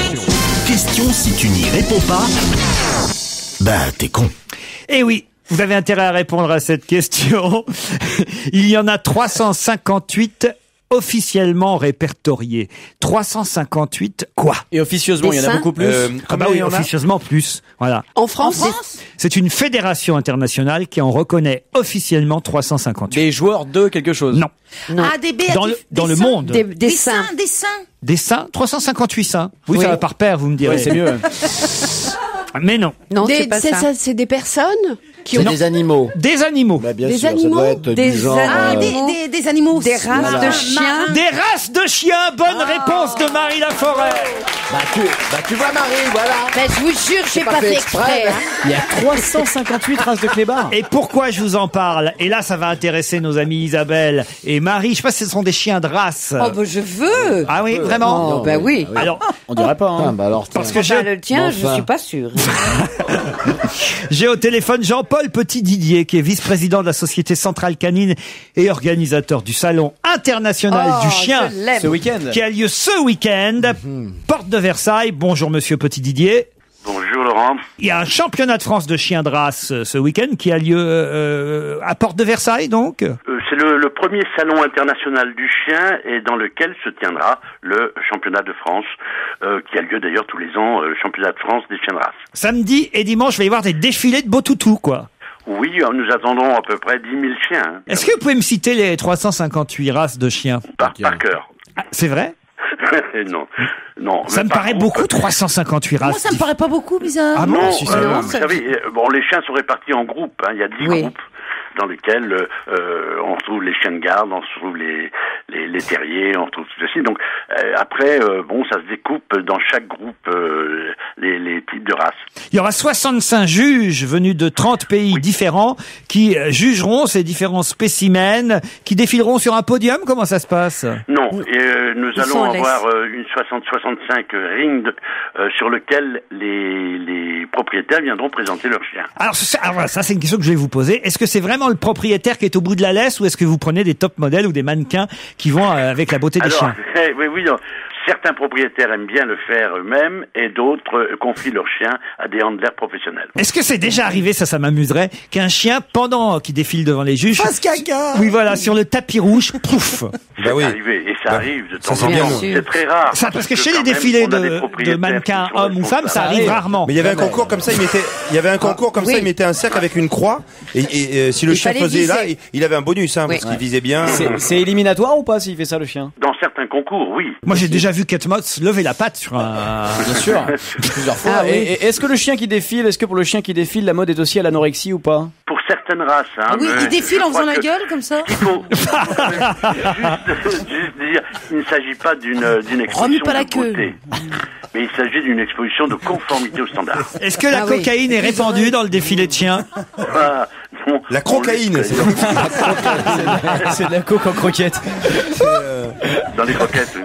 question si tu n'y réponds pas, t'es con. Eh oui. Vous avez intérêt à répondre à cette question. Il y en a 358 officiellement répertoriés. 358 quoi? Et officieusement, il y en a beaucoup plus. Oui, officieusement plus. Voilà. En France? C'est une fédération internationale qui en reconnaît officiellement 358. Des joueurs de quelque chose. Non. Ah, des dans le monde. Des saints. Des saints? 358 saints. Oui, ça va par paire, vous me direz. Ouais, c'est mieux. Mais non. Non, c'est pas ça. C'est des personnes qui ont des animaux. Des animaux. Bien des sûr, animaux, ça doit être des du genre. Des animaux. Des races de chiens. Des races de chiens. Bonne réponse de Marie Laforêt. Tu vois Marie, voilà. Mais je vous jure, j'ai pas fait exprès. Il y a 358 races de clébards. Et pourquoi je vous en parle? Et là, ça va intéresser nos amis Isabelle et Marie. Je sais pas si ce sont des chiens de race. Oh, je veux. Ah oui, vraiment? Oh, oui. Alors, on dirait pas, hein. Parce que le tien, je suis pas sûre. J'ai au téléphone Jean-Paul Petit-Didier, qui est vice-président de la Société Centrale Canine et organisateur du Salon international du chien ce week-end, qui a lieu ce week-end, porte de Versailles. Bonjour Monsieur Petit-Didier. Bonjour Laurent. Il y a un championnat de France de chiens de race ce week-end qui a lieu à Porte de Versailles, donc. C'est le premier salon international du chien et dans lequel se tiendra le championnat de France, qui a lieu d'ailleurs tous les ans, le championnat de France des chiens de race. Samedi et dimanche, il va y avoir des défilés de beaux toutous, quoi. Oui, nous attendons à peu près 10 000 chiens. Hein. Est-ce que vous pouvez me citer les 358 races de chiens? Par cœur. Ah, c'est vrai? Non. Ça me paraît beaucoup, 358 races. Moi, ça me paraît pas beaucoup, bizarre. Ah non, vous savez, les chiens sont répartis en groupes. Hein. Il y a 10 groupes dans lesquels on trouve les chiens de garde, on trouve les terriers, on trouve tout ceci. Donc après, ça se découpe dans chaque groupe les types de races. Il y aura 65 juges venus de 30 pays différents qui jugeront ces différents spécimens, qui défileront sur un podium. Comment ça se passe? Non, nous allons avoir une 60-65 rings sur lequel les propriétaires viendront présenter leurs chiens. Alors ça, c'est une question que je vais vous poser. Est-ce que c'est vraiment le propriétaire qui est au bout de la laisse ou est-ce que vous prenez des top modèles ou des mannequins qui vont avec la beauté des chiens? Oui. Certains propriétaires aiment bien le faire eux-mêmes et d'autres confient leurs chiens à des handlers professionnels. Est-ce que c'est déjà arrivé, ça m'amuserait, qu'un chien, pendant qu'il défile devant les juges... Fasse caca! Oui, voilà, sur le tapis rouge, pouf! C'est arrivé, et ça arrive de temps en temps. C'est très rare. Ça, parce que chez les défilés de mannequins, hommes ou femmes, ça arrive rarement. Mais il y avait un concours comme ça, il mettait un cercle avec une croix, et si le chien faisait là, il avait un bonus, parce qu'il visait bien. C'est éliminatoire ou pas s'il fait ça, le chien? Dans certains concours, oui. Moi, j'ai déjà vu Kate Moss lever la patte sur un... Bien sûr, plusieurs fois. Et est-ce que pour le chien qui défile, la mode est aussi à l'anorexie ou pas? Pour certaines races, hein. Oui, il défile en faisant la gueule, comme ça? Il faut juste dire, il ne s'agit pas d'une exposition de beauté, mais il s'agit d'une exposition de conformité aux standards. Est-ce que la cocaïne est répandue dans le défilé de chiens? Non. La crocaïne, c'est c'est de la coke en croquette. Dans les croquettes.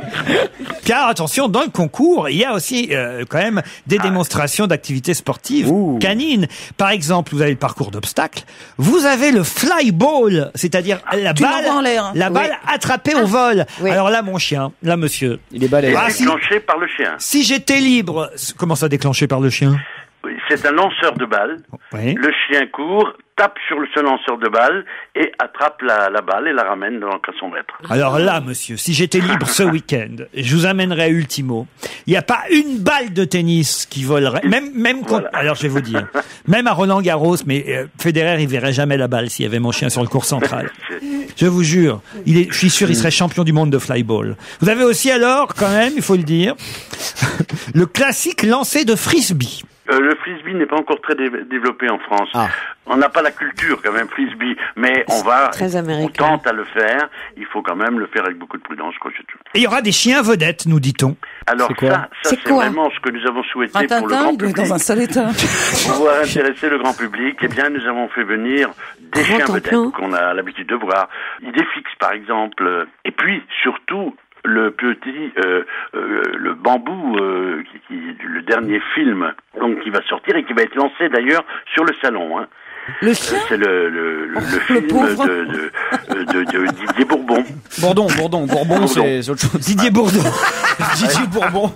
Car attention, dans le concours, il y a aussi quand même des démonstrations d'activités sportives canines. Par exemple, vous avez le parcours d'obstacles, vous avez le flyball, c'est-à-dire la balle attrapée au vol. Oui. Alors là, mon chien, là, monsieur, il est balèze. Déclenché par le chien. Si j'étais libre, comment ça déclenché par le chien? Oui, c'est un lanceur de balles. Oui. Le chien court, tape sur ce lanceur de balles et attrape la balle et la ramène à son maître. Alors là, monsieur, si j'étais libre ce week-end, je vous amènerais à Ultimo. Il n'y a pas une balle de tennis qui volerait. Même voilà. Alors je vais vous dire, même à Roland-Garros, mais Federer, il verrait jamais la balle s'il y avait mon chien sur le court central. Je vous jure, je suis sûr, il serait champion du monde de flyball. Vous avez aussi alors, quand même, il faut le dire, le classique lancer de frisbee. Le frisbee n'est pas encore très développé en France. On n'a pas la culture quand même frisbee, mais on tente à le faire. Il faut quand même le faire avec beaucoup de prudence. Et il y aura des chiens vedettes, nous dit-on. Alors ça c'est vraiment ce que nous avons souhaité pour le grand public. Dans un seul état. Pour pouvoir intéresser le grand public, eh bien nous avons fait venir des chiens vedettes qu'on a l'habitude de voir. Idéfix par exemple. Et puis surtout le petit le Bambou le dernier film donc qui va sortir et qui va être lancé d'ailleurs sur le salon. Le chien c'est le film de Didier Bourbon. Bourbon, c'est autre chose. Didier Bourdon. Didier Bourbon.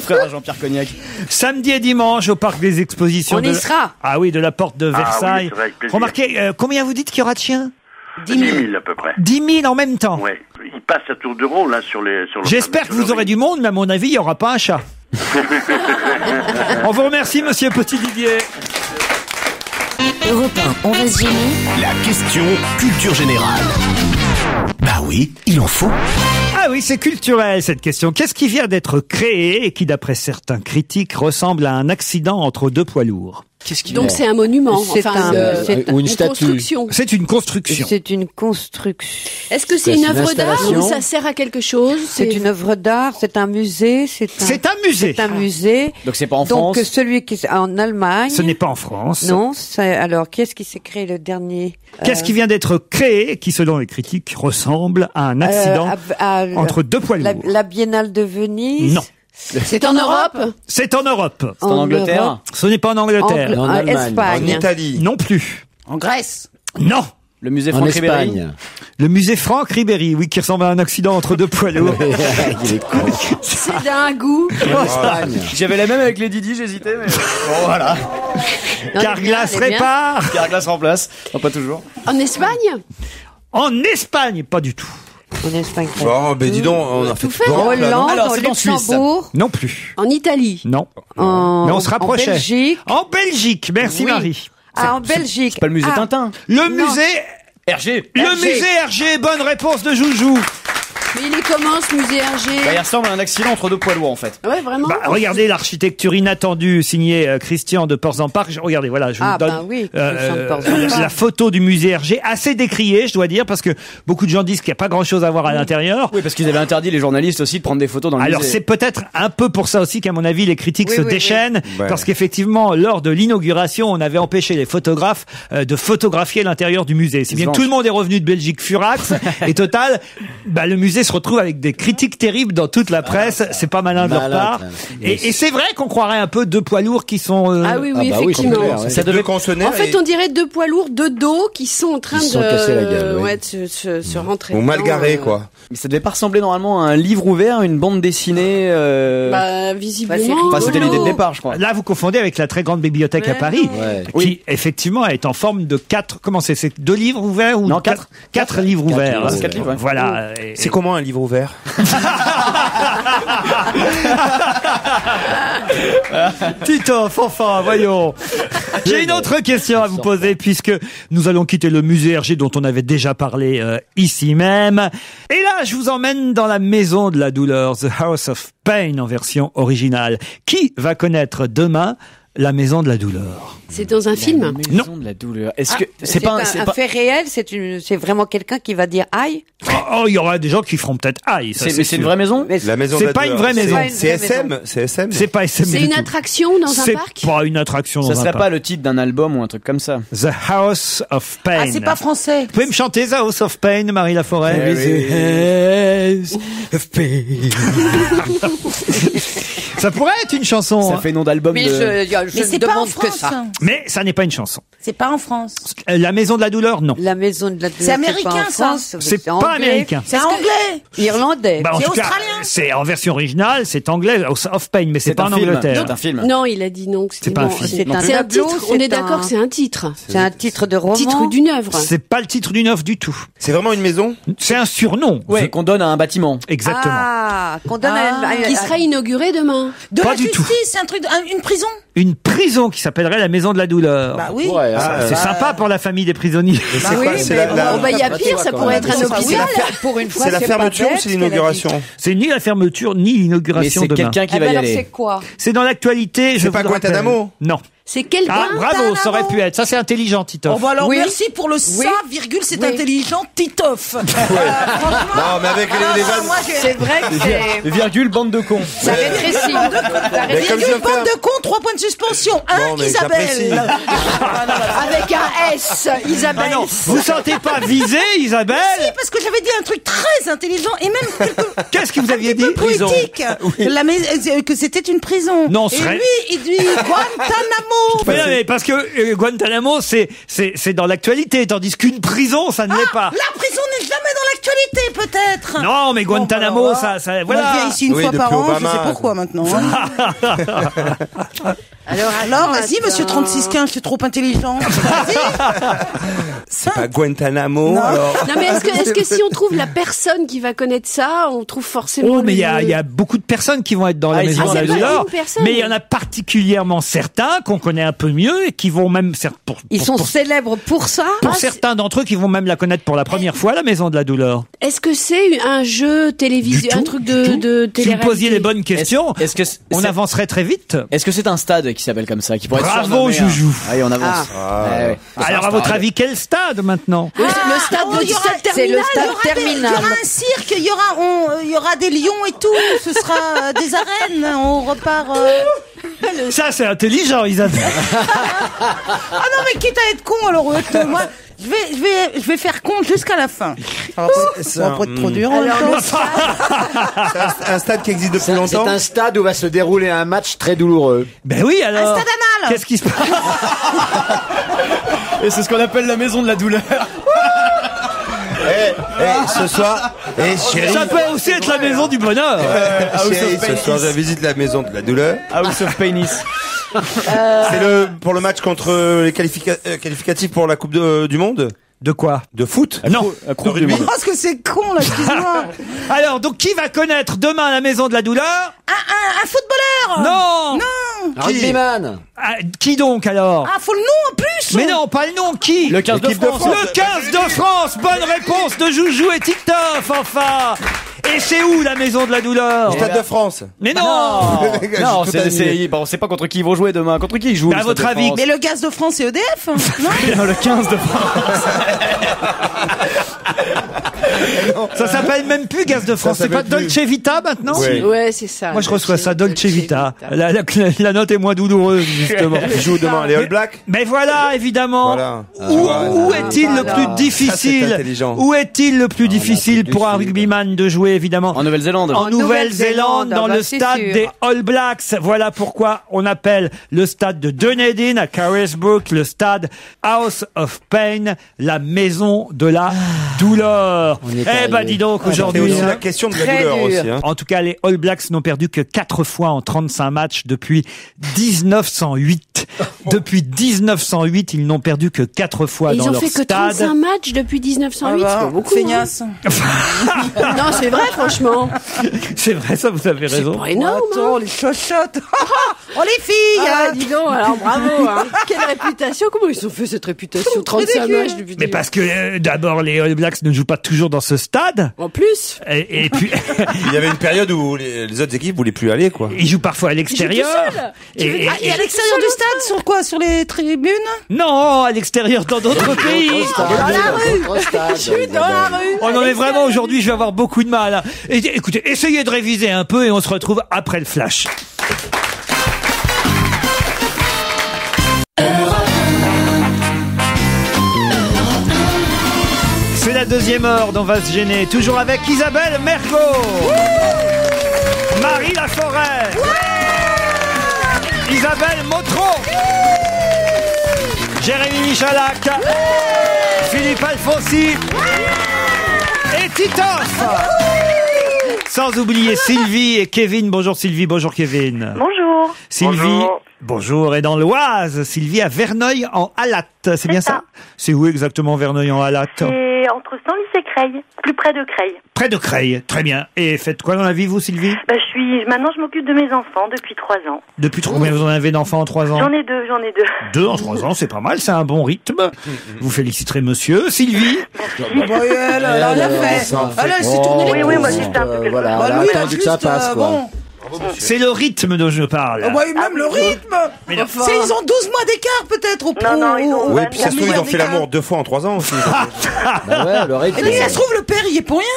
Frère Jean-Pierre Cognac. Samedi et dimanche au parc des expositions. On y sera. Ah oui, de la porte de Versailles. Oui, avec plaisir. Remarquez, combien vous dites qu'il y aura de chiens? 10 000 à peu près. 10 000 en même temps. Ouais. Il passe à tour de rôle là sur le. J'espère que vous aurez du monde, mais à mon avis, il n'y aura pas un chat. On vous remercie, monsieur Petit Didier. Europe 1, on va se gêner. La question culture générale. Bah oui, il en faut. Ah oui, c'est culturel cette question. Qu'est-ce qui vient d'être créé et qui, d'après certains critiques, ressemble à un accident entre deux poids lourds? Donc c'est un monument, ou une statue. Construction. C'est une construction. C'est une construction. Est-ce que c'est une œuvre d'art ou ça sert à quelque chose? C'est une œuvre d'art, c'est un musée, C'est un musée. C'est un musée. Donc c'est pas en France. Donc celui qui est en Allemagne. Ce n'est pas en France. Non, alors qu'est-ce qui s'est créé le dernier? Qu'est-ce qui vient d'être créé et qui, selon les critiques, ressemble à un accident entre deux poids lourds? La Biennale de Venise. Non. C'est en Europe? C'est en Europe. C'est en Angleterre? Europe. Ce n'est pas en Angleterre. En Allemagne. Espagne. En Italie. Non plus. En Grèce. Non. Le musée En Franck Ribéry. Espagne. Le musée Franck Ribéry, oui, qui ressemble à un accident entre deux poids lourds. Il est con. C'est d'un goût. J'avais la même avec les Didi, j'hésitais, mais bon voilà. Carglass répare. Carglass remplace. Non, pas toujours. En Espagne? En Espagne, pas du tout. En Espagne. Oh, ben dis donc, on a fait En Hollande, Alors, au c'est en Suisse. Luxembourg, Non plus. En Italie? Non. en, Mais on se rapprochait. en Belgique. En Belgique, merci Oui. Marie. En Belgique. C'est pas le musée Tintin. Le musée Hergé. musée Hergé, bonne réponse de Joujou. Mais il est comment ce musée Hergé? Bah, il ressemble à un accident entre deux poids lourds en fait. Ouais, vraiment? Bah, regardez l'architecture inattendue signée Christian de Portzamparc. Regardez, voilà, je vous donne oui, Christian de Portzamparc. la photo du musée Hergé, assez décriée, je dois dire, parce que beaucoup de gens disent qu'il n'y a pas grand-chose à voir à l'intérieur. Oui, parce qu'ils avaient interdit les journalistes aussi de prendre des photos dans le Alors musée. c'est peut-être un peu pour ça aussi qu'à mon avis les critiques se déchaînent, Ouais. parce qu'effectivement lors de l'inauguration on avait empêché les photographes de photographier l'intérieur du musée. Si bien que tout le monde est revenu de Belgique furax et total, le musée se retrouve avec des critiques terribles dans toute la presse. C'est pas malin de leur part. Et c'est vrai qu'on croirait un peu deux poids lourds qui sont. Ah oui, effectivement. Ça devait consonner. En fait, on dirait deux poids lourds de dos qui sont en train Ils se sont cassés la gueule, ouais. de se rentrer. Ou mal dedans, garé, quoi. Mais ça devait pas ressembler normalement à un livre ouvert, une bande dessinée. Visiblement. Enfin, c'était l'idée de départ, je crois. Là, vous confondez avec la très grande bibliothèque à Paris, qui effectivement est en forme de 4. Comment c'est 2 livres ouverts ou Non, 4 livres ouverts. 4 livres. Ouais. Voilà. C'est comment un livre ouvert? Titoff, enfin, voyons. J'ai une autre question à vous poser puisque nous allons quitter le musée Hergé dont on avait déjà parlé ici même. Et là, je vous emmène dans la maison de la douleur, The House of Pain en version originale. Qui va connaître demain la maison de la douleur? C'est dans un film? Non. De la douleur. Est-ce que c'est pas un fait réel? C'est vraiment quelqu'un qui va dire aïe? Oh, il y aura des gens qui feront peut-être aïe. Mais c'est une vraie maison? La maison de C'est la pas douleur. une vraie maison. C'est SM? C'est SM? C'est pas SM. C'est une attraction dans un parc? C'est pas une attraction dans un Ça parc. serait pas le titre d'un album ou un truc comme ça? The House of Pain. Ah, c'est pas français. Vous pouvez me chanter The House of Pain, Marie Laforêt? The House of Pain. Ça pourrait être une chanson. Ça fait nom d'album Mais de... je c'est ne pas en demande que France. ça. Mais ça n'est pas une chanson. C'est pas en France. La maison de la douleur, non. La maison de la douleur. C'est américain, pas en ça. France, C'est pas anglais. américain. C'est anglais. Irlandais. Bah, en C'est tout cas, australien. c'est en version originale, c'est anglais, House of Pain, mais c'est pas en film. Angleterre. C'est un film. Non, il a dit non. que c'était C'est pas un non. film. C'est un C'est un tableau, titre. On est c'est d'accord, un- c'est un titre. C'est un titre de roman. Titre d'une œuvre. C'est pas le titre d'une œuvre du tout. C'est vraiment une maison? C'est un surnom. Ouais, qu'on donne à un bâtiment. Exactement. Ah, qu'on donne à Qui sera inauguré demain. De Pas la du justice, tout. c'est un truc, une prison. Une prison qui s'appellerait la maison de la douleur. Bah oui. Ouais, C'est sympa pour la famille des prisonniers. C'est quoi? C'est la- Oh, bah, il y a pire, ça pourrait être un hôpital. Pour une fois, C'est la fermeture ou c'est l'inauguration? C'est ni la fermeture ni Mais l'inauguration c'est demain. quelqu'un qui Ah va ben y alors c'est aller. quoi? C'est dans l'actualité. C'est je pas vous le rappelle. Guantanamo? Non. C'est quelqu'un. Ah, bravo, ça aurait pu être. Ça, c'est intelligent, Titoff. Oh, bah alors, Oui. merci pour le ça, virgule, c'est Oui. intelligent, Titoff. Non, mais avec les vannes. moi, C'est vrai que c'est... Virgule, bande de cons. Ça rétrécit. Ça Mais rétrécit. comme je Virgule, viens de bande faire- de cons, 3 points de suspension. Bon, mais j'apprécie. Isabelle. Avec un S. Isabelle. Ah non, vous sentez pas visé, Isabelle? Si, parce que j'avais dit un truc très intelligent et même quelque Qu'est-ce que vous aviez dit? poétique. Que c'était une prison. Non, et serait- lui, il dit Guantanamo. Mais non, mais parce que Guantanamo, c'est dans l'actualité, tandis qu'une prison, ça ne l'est pas. La prison n'est jamais dans l'actualité, peut-être. Non, mais Guantanamo, Bon, bah, ça, On vient voilà. ici une Oui, fois par depuis an, Obama. je sais pourquoi maintenant. hein. Alors, vas-y, monsieur 3615, c'est trop intelligent. Vas-y. C'est pas Guantanamo, Non. alors. Non, mais est-ce que si on trouve la personne qui va connaître ça, on trouve forcément. Oh, mais il y le- a beaucoup de personnes qui vont être dans la Ah, ils maison vont de la aller douleur. une personne. Mais il y en a particulièrement certains qu'on connaît un peu mieux et qui vont même, Ils sont célèbres pour ça. pour Ah, certains d'entre eux qui vont même la connaître pour la première fois, la maison de la douleur. Est-ce que c'est un jeu télévisé, un truc de Si vous télé-réalité? posiez les bonnes questions, Est-ce que on avancerait très vite. Est-ce que c'est un stade qui s'appelle comme ça, qui pourrait être Bravo, surnommé, hein Joujou. Allez, on avance. Ouais, ouais. Alors, à votre avis, quel stade maintenant? Le stade de il y aura- C'est le terminal. stade Il y terminal. aura un cirque, il y aura des lions et tout. Ce sera des arènes. On repart. Ça, c'est intelligent, Isabelle. Ah non, mais quitte à être con, alors moi, je vais faire con jusqu'à la fin. Ça va pas être trop dur. en même temps. C'est un stade qui existe depuis C'est longtemps. un stade où va se dérouler un match très douloureux. Ben oui, alors. Un stade anal. Qu'est-ce qui se passe? Et c'est ce qu'on appelle la maison de la douleur. Ce soir, chérie, Ça peut aussi être la maison du bonheur. chérie, ce soir, je visite la maison de la douleur. House of Painis. C'est pour le match contre les qualificatifs pour la Coupe du Monde De quoi? de foot. Non. Coupe du rugby. monde. Parce que c'est con, là, excuse-moi. Alors, donc, qui va connaître demain la maison de la douleur? Un footballeur. Non! Non. Rugbyman. Ah, qui donc alors? Ah, faut le nom en plus. Mais non, pas le nom, qui? Le 15 de L'équipe de France. France. Le 15 de France! Bonne réponse de Joujou et TikTok, enfin! Et c'est où la maison de la douleur? Stade de France. Mais non! Non, J'ai tout annulé. on sait pas contre qui ils vont jouer demain. Contre qui ils jouent? À le votre Stade de avis, France Mais le gaz de France, c'est EDF. Non. Non, le 15 de France. Ça s'appelle même plus Gaz de France. Ça C'est pas s'appelle plus. Dolce Vita maintenant? Oui. Ouais, c'est ça. Moi, je reçois ça, Dolce Vita. La note est moins douloureuse, justement. Ils jouent demain les All Blacks. Mais voilà, évidemment. Voilà. Où est-il le plus Ça, c'est difficile? intelligent. Où est-il le plus difficile du pour un Sud. rugbyman de jouer, évidemment? En Nouvelle-Zélande. En Nouvelle-Zélande, dans bah, le c'est stade sûr. des All Blacks. Voilà pourquoi on appelle le stade de Dunedin à Carisbrooke le stade House of Pain, la maison de la douleur. On y est Eh ben, arrivé. dis donc, C'est aujourd'hui. aussi hein. la question de la Très douleur dur. aussi. Hein. En tout cas, les All Blacks n'ont perdu que 4 fois en 35 matchs depuis 1908. Depuis 1908, ils n'ont perdu que 4 fois dans leur stade. Ils ont fait que 35 matchs depuis 1908, c'est pas beaucoup. Feignasse. Non, c'est vrai, franchement. C'est vrai, ça, vous avez raison. C'est pas énorme. Attends, les chochottes. Oh, les filles. Dis donc, alors bravo. Hein. Quelle réputation. Comment ils ont fait cette réputation? 35 matchs depuis. Mais parce que d'abord, les All Blacks ne jouent pas toujours dans ce stade. En plus. Et puis... Il y avait une période où les autres équipes voulaient plus aller, quoi. Ils jouent parfois à l'extérieur. Et à l'extérieur du stade, sur quoi? Sur les tribunes? Non, à l'extérieur dans d'autres pays. Dans la rue. Je suis dans la rue. Oh non, mais vraiment, aujourd'hui, je vais avoir beaucoup de mal. Et, écoutez, essayez de réviser un peu et on se retrouve après le flash. C'est la deuxième heure dont on va se gêner. Toujours avec Isabelle Mergo. Marie Laforêt. Isabelle Motro. Jérémy Michalak. Philippe Alfonsi. Et Titoff. Sans oublier Sylvie et Kevin. Bonjour Sylvie, bonjour Kevin. Bonjour. Sylvie, bonjour. Et dans l'Oise, Sylvie à Verneuil-en-Halatte. C'est bien ça? C'est où exactement Verneuil-en-Halatte? C'est entre Senlis et Creil, plus près de Creil. Près de Creil, très bien. Et faites quoi dans la vie, vous, Sylvie? Maintenant, je m'occupe de mes enfants depuis 3 ans. Depuis combien vous en avez d'enfants en 3 ans? J'en ai deux. 2 en 3 ans, c'est pas mal, c'est un bon rythme. Vous féliciterez monsieur. Sylvie? Merci. Elle a rien fait. Elle s'est tournée. Oui, moi, j'étais un peu quelque chose. Voilà, Lui, elle a attendu que ça passe, quoi. Bon. C'est le rythme dont je parle. Même le rythme. Ils ont 12 mois d'écart, peut-être, au pro. Non, ils ont... Oui, puis ça se trouve, ils ont fait l'amour 2 fois en 3 ans aussi. Ouais, le rythme. Mais ça se trouve, le père, il est pour rien.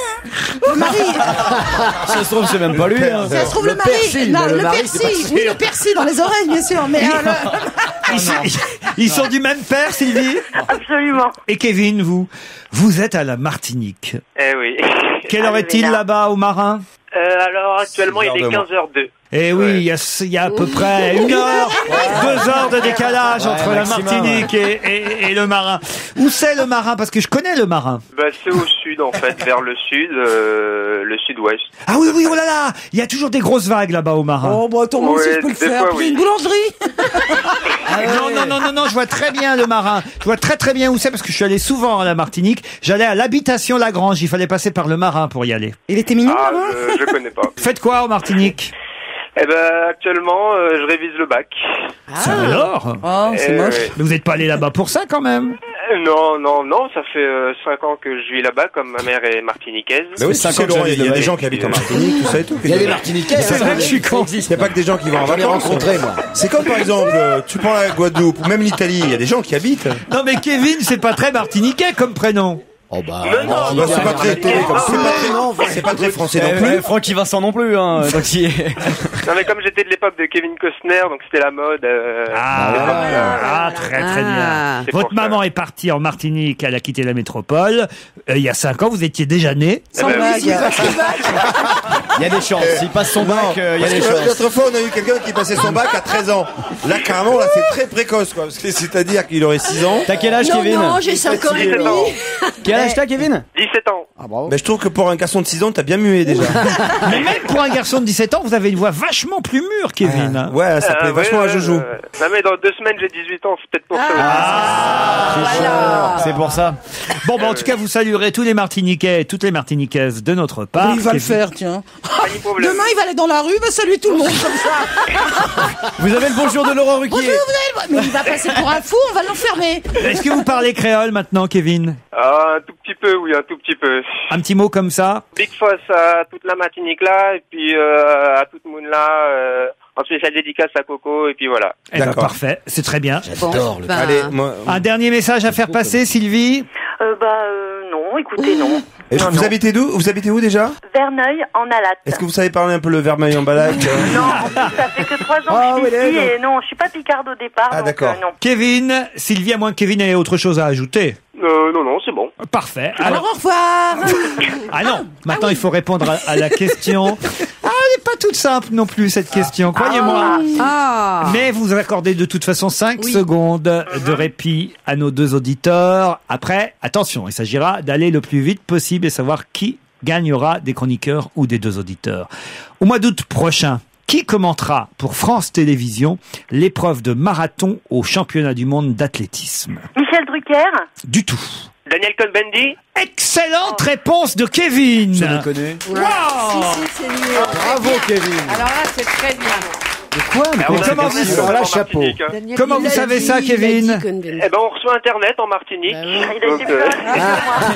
Le mari. Ça se trouve, c'est même pas lui. Hein. Ça se trouve, le mari. Non, le persil. Oui, le persil dans les oreilles, bien sûr. Mais Ils sont du même père, Sylvie? Absolument. Et Kevin, vous êtes à la Martinique. Eh oui. Quelle heure est-il là-bas au Marin? Alors actuellement il est 15h02. Eh oui, il y a à peu près 1 heure, 2 heures de décalage entre la Martinique et le Marin. Où c'est le Marin? Parce que je connais le Marin. C'est au sud en fait, vers le sud, le sud-ouest. Ah oui, oh là là, il y a toujours des grosses vagues là-bas au Marin. Oh bah attends, moi aussi je peux le faire. Oui. Une boulangerie. Non, je vois très bien le Marin. Je vois très bien où c'est parce que je suis allé souvent à la Martinique. J'allais à l'habitation Lagrange, il fallait passer par le Marin pour y aller. Il était mignon là-bas? Je connais pas. Faites quoi en Martinique? Actuellement, je révise le bac. Ça alors? Oh, c'est moche. Mais vous n'êtes pas allé là-bas pour ça quand même? Non, ça fait 5 ans que je vis là-bas, comme ma mère est martiniquaise. Mais oui, 5 ans, il y a des gens qui habitent en Martinique, tout ça et tout. Il y a des Martiniquais. C'est vrai que je suis con. Il n'y a pas que des gens qui vont en vacances. J'en ai rencontré, moi. C'est comme par exemple, tu prends la Guadeloupe ou même l'Italie, il y a des gens qui habitent. Non mais Kevin, c'est pas très martiniquais comme prénom. Oh bah, c'est pas très c'est pas très français non plus. Francky Vincent non plus, hein. Donc, Non mais comme j'étais de l'époque de Kevin Costner, donc c'était la mode. Très bien. Votre maman est partie en Martinique, elle a quitté la métropole. Il y a 5 ans, vous étiez déjà né. Sans blague. il y a des chances. S'il passe son bac, il y a des chances. L'autre fois, on a eu quelqu'un qui passait son bac à 13 ans. Là, carrément, là, c'est très précoce, quoi. Parce que c'est-à-dire qu'il aurait 6 ans. T'as quel âge, Kevin? Non, j'ai 5 ans et demi. Quel âge t'as, Kevin? 17 ans. Ah, bravo. Mais je trouve que pour un garçon de 6 ans, t'as bien mué déjà. Mais même pour un garçon de 17 ans, vous avez une voix vachement plus mûre, Kevin. Ouais, ça plaît vachement à Jojo. Non mais dans 2 semaines, j'ai 18 ans, c'est peut-être pour ça. C'est pour ça. Bon, en tout cas, vous saluerez tous les Martiniquais et toutes les Martiniquaises de notre part. Oui, il va le faire, tiens. Demain, il va aller dans la rue, va saluer tout le monde comme ça. Vous avez le bonjour de Laurent Ruquier. Mais il va passer pour un fou, on va l'enfermer. Est-ce que vous parlez créole maintenant, Kevin? Un tout petit peu, oui, un tout petit peu. Un petit mot comme ça? Big Foss à toute la Martinique là, et puis à toute le monde là, en spécial dédicace à Coco, et puis voilà. D'accord, parfait, c'est très bien. J'adore le Allez, un dernier message à faire passer, Sylvie? Non, écoutez, non. Et vous habitez d'où? Vous habitez où déjà? Verneuil-en-Halatte. Est-ce que vous savez parler un peu le Verneuil-en-Halatte? Non, en plus, ça fait que 3 ans que je suis ici et non, je suis pas picarde au départ. Ah, donc, d'accord. non. Kevin, Sylvie, à moins que Kevin ait autre chose à ajouter. Non, c'est bon. Parfait. Alors au revoir. Ah non, maintenant il faut répondre à la question. Elle n'est pas toute simple non plus cette question, croyez-moi. Mais vous accordez de toute façon 5 secondes de répit à nos 2 auditeurs. Après, attention, il s'agira d'aller le plus vite possible et savoir qui gagnera des chroniqueurs ou des 2 auditeurs. Au mois d'août prochain, Qui commentera pour France Télévisions l'épreuve de marathon au championnat du monde d'athlétisme? Michel Drucker. Du tout. Daniel Cohn-Bendit. Excellente réponse de Kevin. Je le connais. Wow. c'est mieux. Bravo, Kevin. Alors là, c'est très bien. De quoi? Comment vous, alors là, chapeau. Comment vous savez ça, Kevin? Eh ben, on reçoit Internet en Martinique. Donc,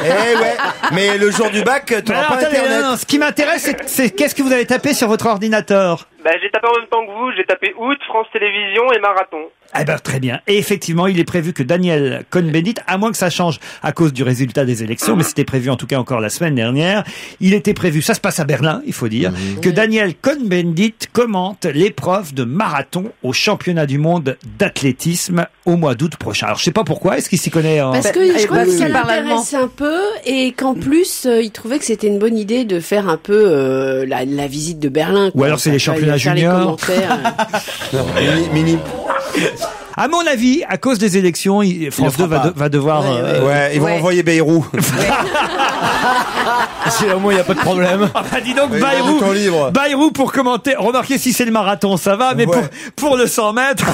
Eh ouais, mais le jour du bac, tu n'auras pas attendez, Internet. non, ce qui m'intéresse, c'est qu'est-ce que vous avez tapé sur votre ordinateur? j'ai tapé en même temps que vous, j'ai tapé août, France Télévisions et marathon. Eh ben, très bien. Et effectivement, il est prévu que Daniel Cohn-Bendit, à moins que ça change à cause du résultat des élections, mais c'était prévu en tout cas encore la semaine dernière, il était prévu, ça se passe à Berlin, il faut dire, que Daniel Cohn-Bendit commente l'épreuve de marathon au championnat du monde d'athlétisme au mois d'août prochain. Alors, je sais pas pourquoi, est-ce qu'il s'y connaît en... Parce que je crois que ça l'intéresse un peu et qu'en plus, il trouvait que c'était une bonne idée de faire un peu la visite de Berlin. Ou alors c'est les championnats juniors. Mini. À mon avis, à cause des élections, France 2 va devoir... ils vont envoyer Bayrou. C'est au moins il y a pas de problème. Dis donc, Oui, Bayrou pour commenter. Remarquez, si c'est le marathon, ça va, mais pour le 100 mètres,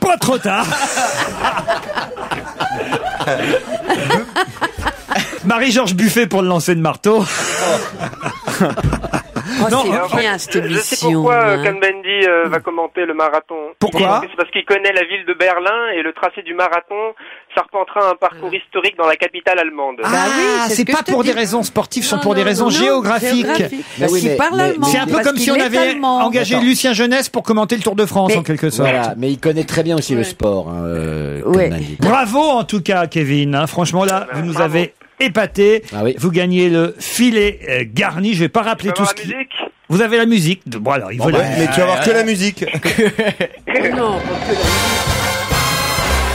pas trop tard. Marie-Georges Buffet pour le lancer de marteau. Non, c'est bien cette émission. Je sais pourquoi Cohn-Bendit va commenter le marathon. Pourquoi? C'est parce qu'il connaît la ville de Berlin et le tracé du marathon s'arpentera un parcours historique dans la capitale allemande. C'est pas pour des raisons sportives, ce sont pour des raisons géographiques. Parce qu'il parle allemand. C'est un peu comme si on avait engagé Lucien Jeunesse pour commenter le Tour de France, en quelque sorte. Voilà, mais il connaît très bien aussi le sport. Bravo en tout cas, Kevin. Franchement, là, vous nous avez épaté. Vous gagnez le filet garni. Je vais pas rappeler tout ce qui... Vous avez la musique. Bon, alors, il faut mais tu vas avoir que la musique. Non,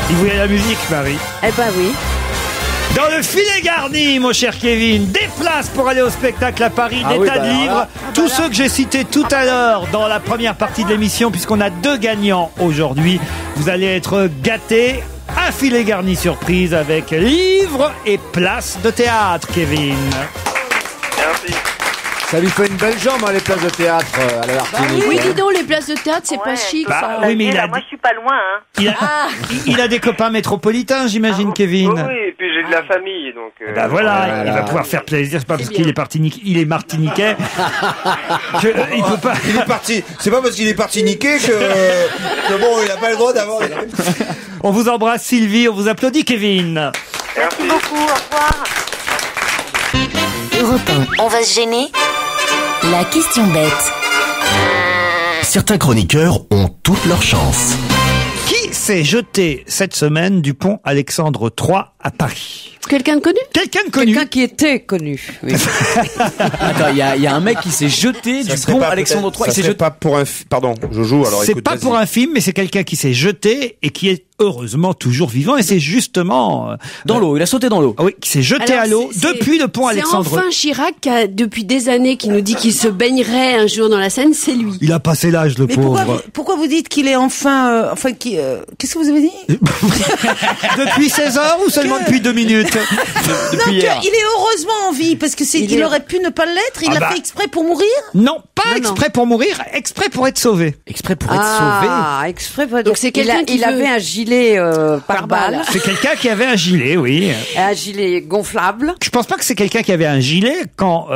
Il voulait la musique, Marie. Eh ben oui. Dans le filet garni, mon cher Kevin, des places pour aller au spectacle à Paris, des tas de livres, tous ceux que j'ai cités tout à l'heure dans la première partie de l'émission, puisqu'on a 2 gagnants aujourd'hui. Vous allez être gâtés. Un filet garni surprise avec livres et places de théâtre, Kevin. Merci. Ça lui fait une belle jambe, les places de théâtre à la Martinique. Oui, dis donc, les places de théâtre, c'est pas chic, ça. Oui, mais moi, je suis pas loin, hein. Il a des copains métropolitains, j'imagine, Kevin. Oui, et puis j'ai de la famille, donc... Voilà, il va pouvoir faire plaisir. C'est pas parce qu'il est martiniquais il peut pas... Il est parti. C'est pas parce qu'il est parti niquer que bon, il a pas le droit d'avoir... On vous embrasse, Sylvie, on vous applaudit, Kevin. Merci beaucoup, au revoir. Europe 1, on va se gêner. La question bête. Certains chroniqueurs ont toutes leurs chances. Qui s'est jeté cette semaine du pont Alexandre III à Paris? Quelqu'un de connu? Quelqu'un de connu. Quelqu'un qui était connu. Oui. Attends, il y a un mec qui s'est jeté du pont Alexandre III. Ça serait pas pour un... Pardon, Jojo, alors c'est pas pour un film, mais c'est quelqu'un qui s'est jeté et qui est heureusement toujours vivant. Et c'est justement... dans l'eau, il a sauté dans l'eau. Oui, qui s'est jeté à l'eau depuis le pont Alexandre. C'est enfin Chirac qui a, depuis des années, qui nous dit qu'il se baignerait un jour dans la Seine, c'est lui. Il a passé l'âge, le pauvre. Pourquoi vous dites qu'il est enfin... qu'est-ce que vous avez dit? Depuis 16 heures ou seulement depuis 2 minutes? Depuis hier. Il est heureusement en vie, parce que il aurait pu ne pas l'être, il l'a fait exprès pour mourir? Non, pas exprès pour mourir, exprès pour être sauvé. Exprès pour être sauvé? Exprès pour être... Donc c'est quelqu'un qui avait un gilet par balle. C'est quelqu'un qui avait un gilet, oui. Un gilet gonflable. Je pense pas que c'est quelqu'un qui avait un gilet quand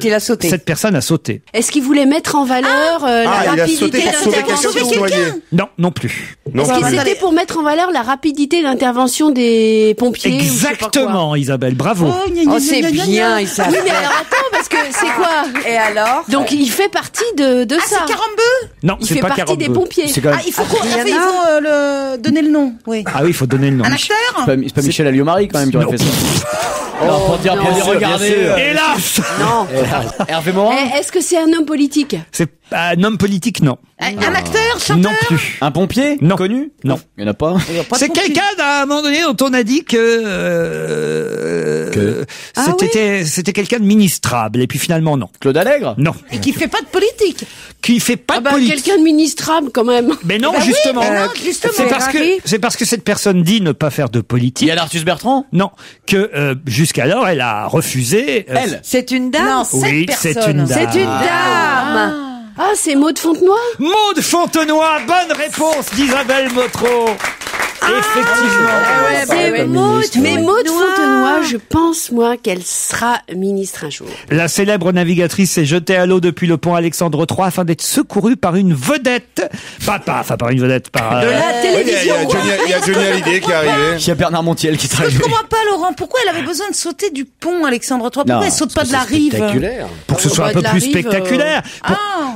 il a sauté. Cette personne a sauté. Est-ce qu'il voulait mettre en valeur la rapidité d'intervention? Non, non plus. Est-ce que c'était pour mettre en valeur la rapidité d'intervention des pompiers? Exactement, Isabelle, bravo. C'est bien, Isabelle. Oui, mais alors attends, parce que c'est quoi? Et alors? Donc il fait partie de ça. C'est Carambeu? Non, il fait partie des pompiers. Il faut donner le nom. Oui. Ah oui, il faut donner le nom. Un acteur? C'est pas Michel Alliot-Marie quand même qui aurait fait ça. Non, pour dire, regardez. Hélas! Non. Hervé Morin? Est-ce que c'est un homme politique? C'est un homme politique, non. Un acteur, chanteur? Non plus. Un pompier? Non. Connu? Non. Il y en a pas. C'est quelqu'un à un moment donné dont on a dit que c'était quelqu'un de ministrable. Et puis finalement, non. Claude Allègre? Non. Et qui fait pas de politique. Qui fait pas de politique. Quelqu'un de ministrable, quand même. Mais non, Bah oui, justement. mais non, justement. C'est parce que cette personne dit ne pas faire de politique. Il y a Arthus Bertrand? Non. Que, jusqu'alors, elle a refusé. Elle? C'est une dame? Non, oui, c'est une dame. C'est une dame. Ah, c'est Maud Fontenoy? Maud Fontenoy, bonne réponse d'Isabelle Motro. Effectivement. C'est Maud. Mais Maud Fontenoy, je pense, moi, qu'elle sera ministre un jour. La célèbre navigatrice s'est jetée à l'eau depuis le pont Alexandre III afin d'être secourue par une vedette. Par une vedette, par... De la télévision. Il y a Johnny Hallyday qui est arrivé. Il y a Bernard Montiel qui est arrivé. Je comprends pas, Laurent. Pourquoi elle avait besoin de sauter du pont Alexandre III? Pourquoi elle saute pas de la rive? Pour que ce soit un peu plus spectaculaire.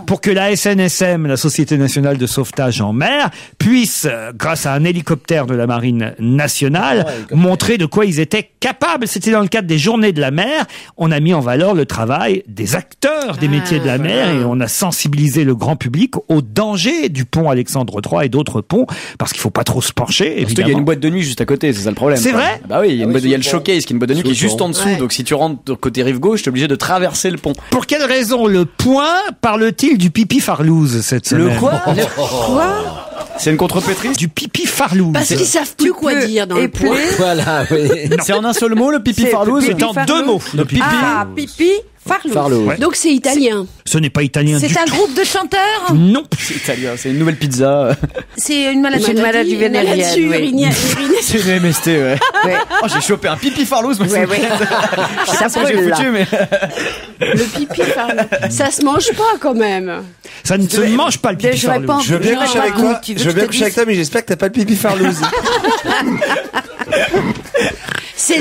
Pour que la SNSM, la Société Nationale de Sauvetage en Mer, puisse, grâce à un hélicoptère de la Marine nationale, montrer de quoi ils étaient capables. C'était dans le cadre des Journées de la mer. On a mis en valeur le travail des acteurs des métiers de la mer et on a sensibilisé le grand public au danger du pont Alexandre III et d'autres ponts, parce qu'il faut pas trop se pencher, évidemment. Il y a une boîte de nuit juste à côté, c'est ça le problème. C'est vrai? Bah oui, il y a le Showcase, qui est une boîte de nuit qui est juste en dessous. Donc si tu rentres côté rive gauche, t'es obligé de traverser le pont. Pour quelle raison le point parle-t-il du pipi farlouse cette semaine? Le quoi? Quoi? C'est une contrepétrice? Du pipi farlouse. Parce qu'ils savent plus quoi dire dans le point. Voilà, oui. C'est en un seul mot, le pipi farlouse? C'est en deux mots. Le pipi. Ah, pipi farlouse. Ouais. Donc c'est italien. Ce n'est pas italien du tout. C'est un groupe de chanteurs? Non. C'est italien, c'est une nouvelle pizza. C'est une maladie. C'est une maladie vénérienne. C'est une MST, ouais. Oh, j'ai chopé un pipi farlouse, moi. Ouais. Ça j'ai foutu, mais... Le pipi farlouse. Ça se mange pas, quand même. Ça ne se mange pas, le pipi farlouse. Je veux bien coucher avec toi. Je veux bien coucher avec toi, mais j'espère que t'as pas le pipi farlouse. C'est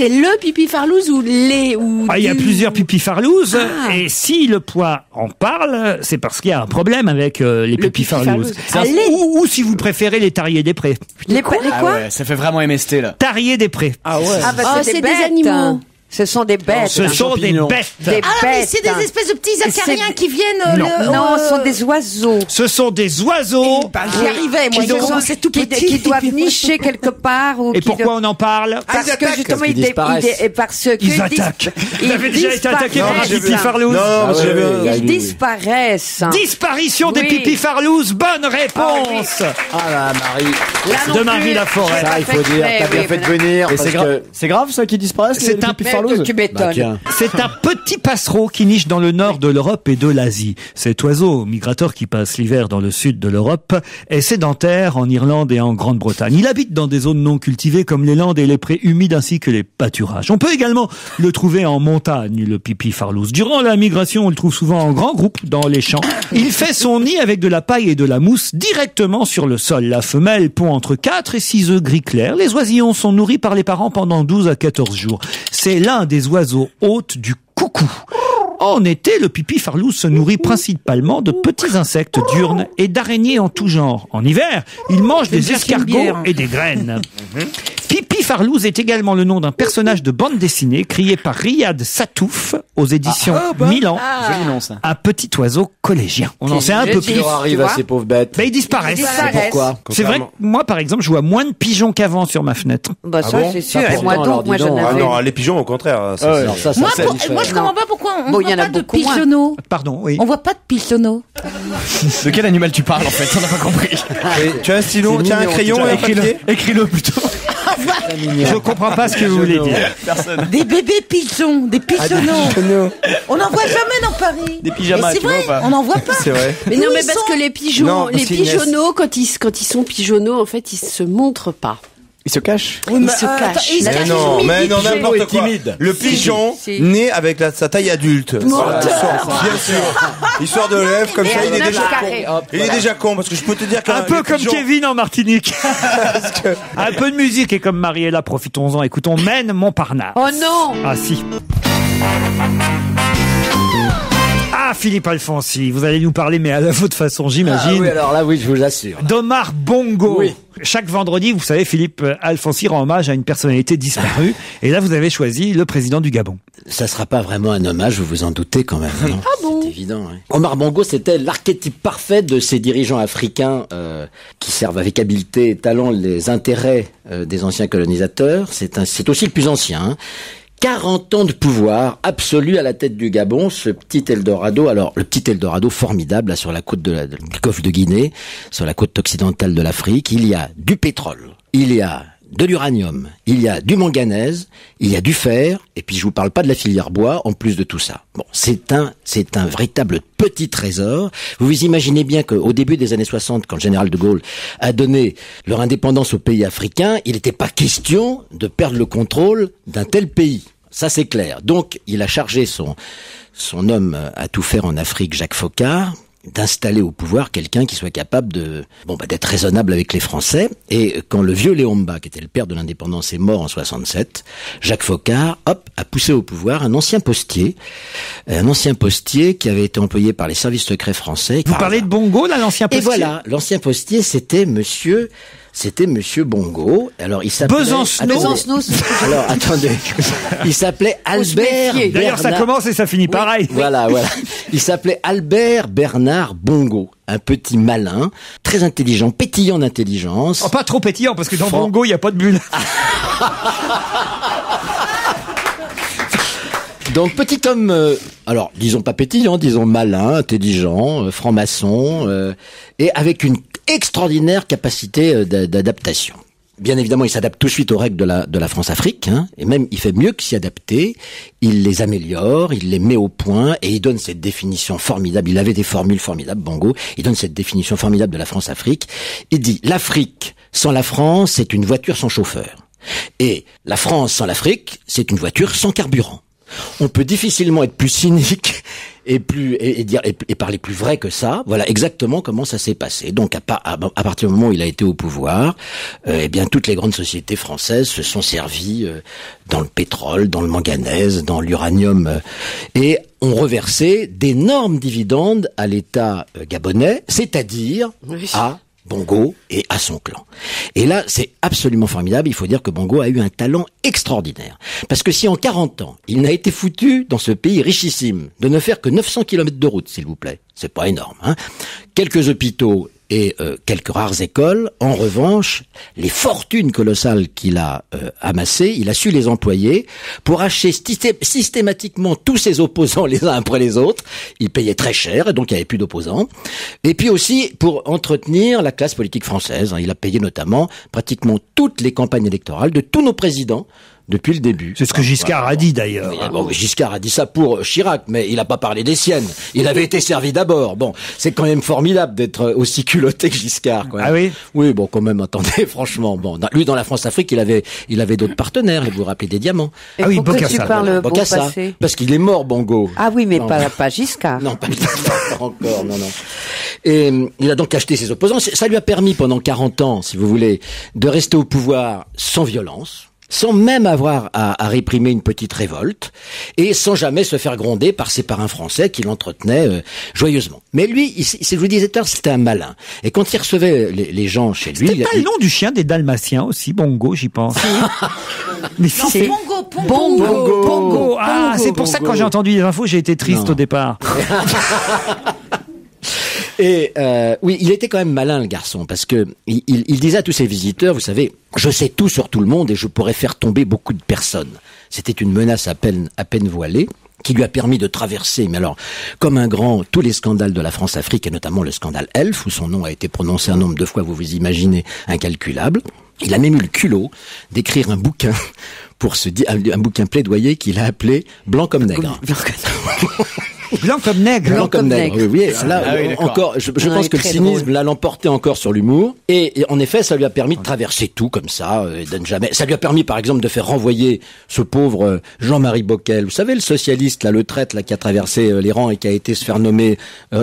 le pipi farlouse ou les ou. Il y a plusieurs pipi farlouses et si le point en parle, c'est parce qu'il y a un problème avec les pipi farlouses. Ou si vous préférez les tariers des prés. Les quoi? Ouais, ça fait vraiment MST là. Tariers des prés. Ah ouais. C'est des animaux. Ce sont des bêtes. Ce sont des bêtes. Mais c'est des espèces de petits acariens qui viennent... Non, ce sont des oiseaux. Ce sont des oiseaux. J'y arrivais, moi. C'est tout petit. Qui doivent nicher quelque part. Et pourquoi on en parle? Parce que justement, ils attaquent. Vous avez déjà été attaqué par un pipi farlouse? Non, ils disparaissent. Disparition des pipi farlouses. Bonne réponse. Ah là, Marie. De Marie Laforêt. Ça, il faut dire, t'as bien fait de venir. C'est grave ça qui disparaissent? C'est un tu m'étonnes. C'est un petit passereau qui niche dans le nord de l'Europe et de l'Asie. Cet oiseau migrateur qui passe l'hiver dans le sud de l'Europe est sédentaire en Irlande et en Grande-Bretagne. Il habite dans des zones non cultivées comme les landes et les prés humides ainsi que les pâturages. On peut également le trouver en montagne, le pipi farlouse. Durant la migration, on le trouve souvent en grand groupe dans les champs. Il fait son nid avec de la paille et de la mousse directement sur le sol. La femelle pond entre 4 et 6 œufs gris clairs. Les oisillons sont nourris par les parents pendant 12 à 14 jours. C'est l'un des oiseaux hôtes du coucou. En été, le pipi farlouse se nourrit principalement de petits insectes diurnes et d'araignées en tout genre. En hiver, il mange des escargots et des graines. Pipi farlouse est également le nom d'un personnage de bande dessinée créé par Riyad Satouf aux éditions Milan. Joli nom, ça. Un petit oiseau collégien. On en sait un peu plus. Arrive à ces pauvres bêtes. Ils disparaissent. Pourquoi? C'est vrai que moi, par exemple, je vois moins de pigeons qu'avant sur ma fenêtre. C'est sûr. Et moi j'en avais. Non, les pigeons, au contraire. Moi, je comprends pas pourquoi on voit pas de pigeonneaux. Pardon, oui. On voit pas de pigeonneaux. De quel animal tu parles en fait? On n'a pas compris. Tu as un stylo, tu as un crayon et un papier? Écris-le plutôt. Je comprends pas ce que vous voulez dire. Personne. Des bébés pigeons, des pigeonneaux. On n'en voit jamais dans Paris. Des pyjamas, c'est vrai, on n'en voit pas. C'est vrai. Mais non, mais parce que les pigeons, les pigeonneaux, quand ils sont pigeonneaux, en fait, ils se montrent pas. Il se cache. Il se cache. Mais non, n'importe quoi. Le pigeon naît avec sa taille adulte. Bien sûr. Il sort de l'œuf comme ça, il est déjà con. Il est déjà con parce que je peux te dire qu'un peu comme Kevin en Martinique. Un peu de musique et comme Mariella, profitons-en. Écoutons Mène Montparnasse. Oh non. Ah si. Ah, Philippe Alfonsi, vous allez nous parler, mais à votre façon, j'imagine. Ah oui, alors là, oui, je vous assure. D'Omar Bongo. Oui. Chaque vendredi, vous savez, Philippe Alfonsi rend hommage à une personnalité disparue. Et là, vous avez choisi le président du Gabon. Ça sera pas vraiment un hommage, vous vous en doutez quand même. Non ah bon? C'est évident. Hein. Omar Bongo, c'était l'archétype parfait de ces dirigeants africains qui servent avec habileté et talent les intérêts des anciens colonisateurs. C'est aussi le plus ancien. Hein. 40 ans de pouvoir absolu à la tête du Gabon, ce petit Eldorado. Alors, le petit Eldorado formidable, là, sur la côte du golfe de Guinée, sur la côte occidentale de l'Afrique, il y a du pétrole, il y a de l'uranium, il y a du manganèse, il y a du fer, et puis je vous parle pas de la filière bois, en plus de tout ça. Bon, c'est un véritable petit trésor. Vous vous imaginez bien qu'au début des années 60, quand le général de Gaulle a donné leur indépendance aux pays africains, il n'était pas question de perdre le contrôle d'un tel pays. Ça, c'est clair. Donc, il a chargé son homme à tout faire en Afrique, Jacques Foccart, d'installer au pouvoir quelqu'un qui soit capable d'être raisonnable avec les Français. Et quand le vieux Léon Mba, qui était le père de l'indépendance, est mort en 67, Jacques Foccart, a poussé au pouvoir un ancien postier qui avait été employé par les services secrets français. Vous parlez de Bongo, là, l'ancien postier? Et voilà, l'ancien postier, c'était Monsieur Bongo. Alors, il s'appelait... Besancenot. Alors, attendez. Il s'appelait Albert Bernard... D'ailleurs, ça commence et ça finit pareil. Voilà. Il s'appelait Albert Bernard Bongo. Un petit malin, très intelligent, pétillant d'intelligence. Oh, pas trop pétillant, parce que dans Bongo, il n'y a pas de bulle. Donc, petit homme, alors, disons pas pétillant, disons malin, intelligent, franc-maçon, et avec une extraordinaire capacité d'adaptation. Bien évidemment, il s'adapte tout de suite aux règles de la France-Afrique, hein, et même il fait mieux que s'y adapter. Il les améliore, il les met au point, et il donne cette définition formidable. Il avait des formules formidables, Bongo. Il donne cette définition formidable de la France-Afrique. Il dit, l'Afrique sans la France, c'est une voiture sans chauffeur. Et la France sans l'Afrique, c'est une voiture sans carburant. On peut difficilement être plus cynique et parler plus vrai que ça. Voilà exactement comment ça s'est passé. Donc à partir du moment où il a été au pouvoir, eh bien toutes les grandes sociétés françaises se sont servies dans le pétrole, dans le manganèse, dans l'uranium et ont reversé d'énormes dividendes à l'État gabonais, c'est-à-dire à Bongo et à son clan. Et là, c'est absolument formidable. Il faut dire que Bongo a eu un talent extraordinaire. Parce que si en 40 ans, il n'a été foutu dans ce pays richissime de ne faire que 900 km de route, s'il vous plaît, c'est pas énorme, hein. Quelques hôpitaux et quelques rares écoles. En revanche, les fortunes colossales qu'il a amassées, il a su les employer pour acheter systématiquement tous ses opposants les uns après les autres. Il payait très cher, et donc il n'y avait plus d'opposants. Et puis aussi pour entretenir la classe politique française. Il a payé notamment pratiquement toutes les campagnes électorales de tous nos présidents depuis le début. C'est ce que Giscard a dit d'ailleurs. Bon, Giscard a dit ça pour Chirac, mais il n'a pas parlé des siennes. Il avait été servi d'abord. Bon, c'est quand même formidable d'être aussi culotté que Giscard, quoi. Ah oui? Oui, bon, quand même, attendez, franchement. Bon, lui, dans la France-Afrique, il avait d'autres partenaires. Vous vous rappelez des diamants. Et oui, Bokassa. Bokassa. Parce qu'il est mort, Bongo. Ah oui, mais pas Giscard. Non, pas encore, non. Et il a donc acheté ses opposants. Ça lui a permis pendant 40 ans, si vous voulez, de rester au pouvoir sans violence, sans même avoir à réprimer une petite révolte, et sans jamais se faire gronder par ses parrains français qui l'entretenaient joyeusement. Mais lui, je vous disais tout à l'heure, c'était un malin. Et quand il recevait les gens chez lui... C'était pas le nom du chien des Dalmatiens aussi, Bongo, j'y pense. Mais si, c'est Bongo. Ah, c'est pour ça que quand j'ai entendu les infos, j'ai été triste au départ. Et oui, il était quand même malin, le garçon, parce que il disait à tous ses visiteurs, vous savez, je sais tout sur tout le monde et je pourrais faire tomber beaucoup de personnes. C'était une menace à peine voilée, qui lui a permis de traverser, mais alors, comme un grand, tous les scandales de la France-Afrique, et notamment le scandale Elf, où son nom a été prononcé un nombre de fois, vous vous imaginez, incalculable. Il a même eu le culot d'écrire un bouquin un bouquin plaidoyer qu'il a appelé Blanc comme nègre. Blanc comme nègre. Blanc comme nègre. Oui, là, encore, je pense que le cynisme l'a l'emporté encore sur l'humour. Et en effet, ça lui a permis de traverser tout comme ça, et de ne jamais. Ça lui a permis, par exemple, de faire renvoyer ce pauvre Jean-Marie Bockel. Vous savez, le socialiste, là, le traître, là, qui a traversé les rangs et qui a été se faire nommer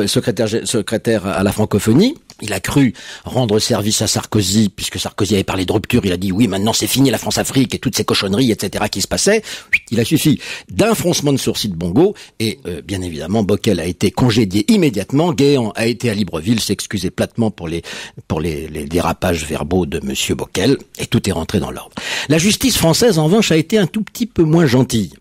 secrétaire à la francophonie. Il a cru rendre service à Sarkozy, puisque Sarkozy avait parlé de rupture. Il a dit oui, maintenant c'est fini la France-Afrique et toutes ces cochonneries, etc. qui se passaient. Il a suffi d'un froncement de sourcils de Bongo et bien évidemment Bockel a été congédié immédiatement. Guéant a été à Libreville s'excuser platement pour les dérapages verbaux de Monsieur Bockel et tout est rentré dans l'ordre. La justice française en revanche a été un tout petit peu moins gentille.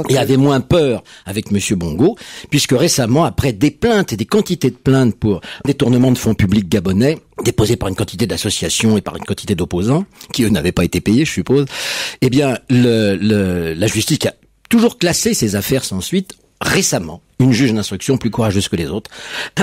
Et avait moins peur avec Monsieur Bongo, puisque récemment, après des plaintes et des quantités de plaintes pour détournement de fonds publics gabonais, déposés par une quantité d'associations et par une quantité d'opposants, qui eux n'avaient pas été payés, je suppose, eh bien, la justice toujours classé ses affaires sans suite. Récemment, une juge d'instruction plus courageuse que les autres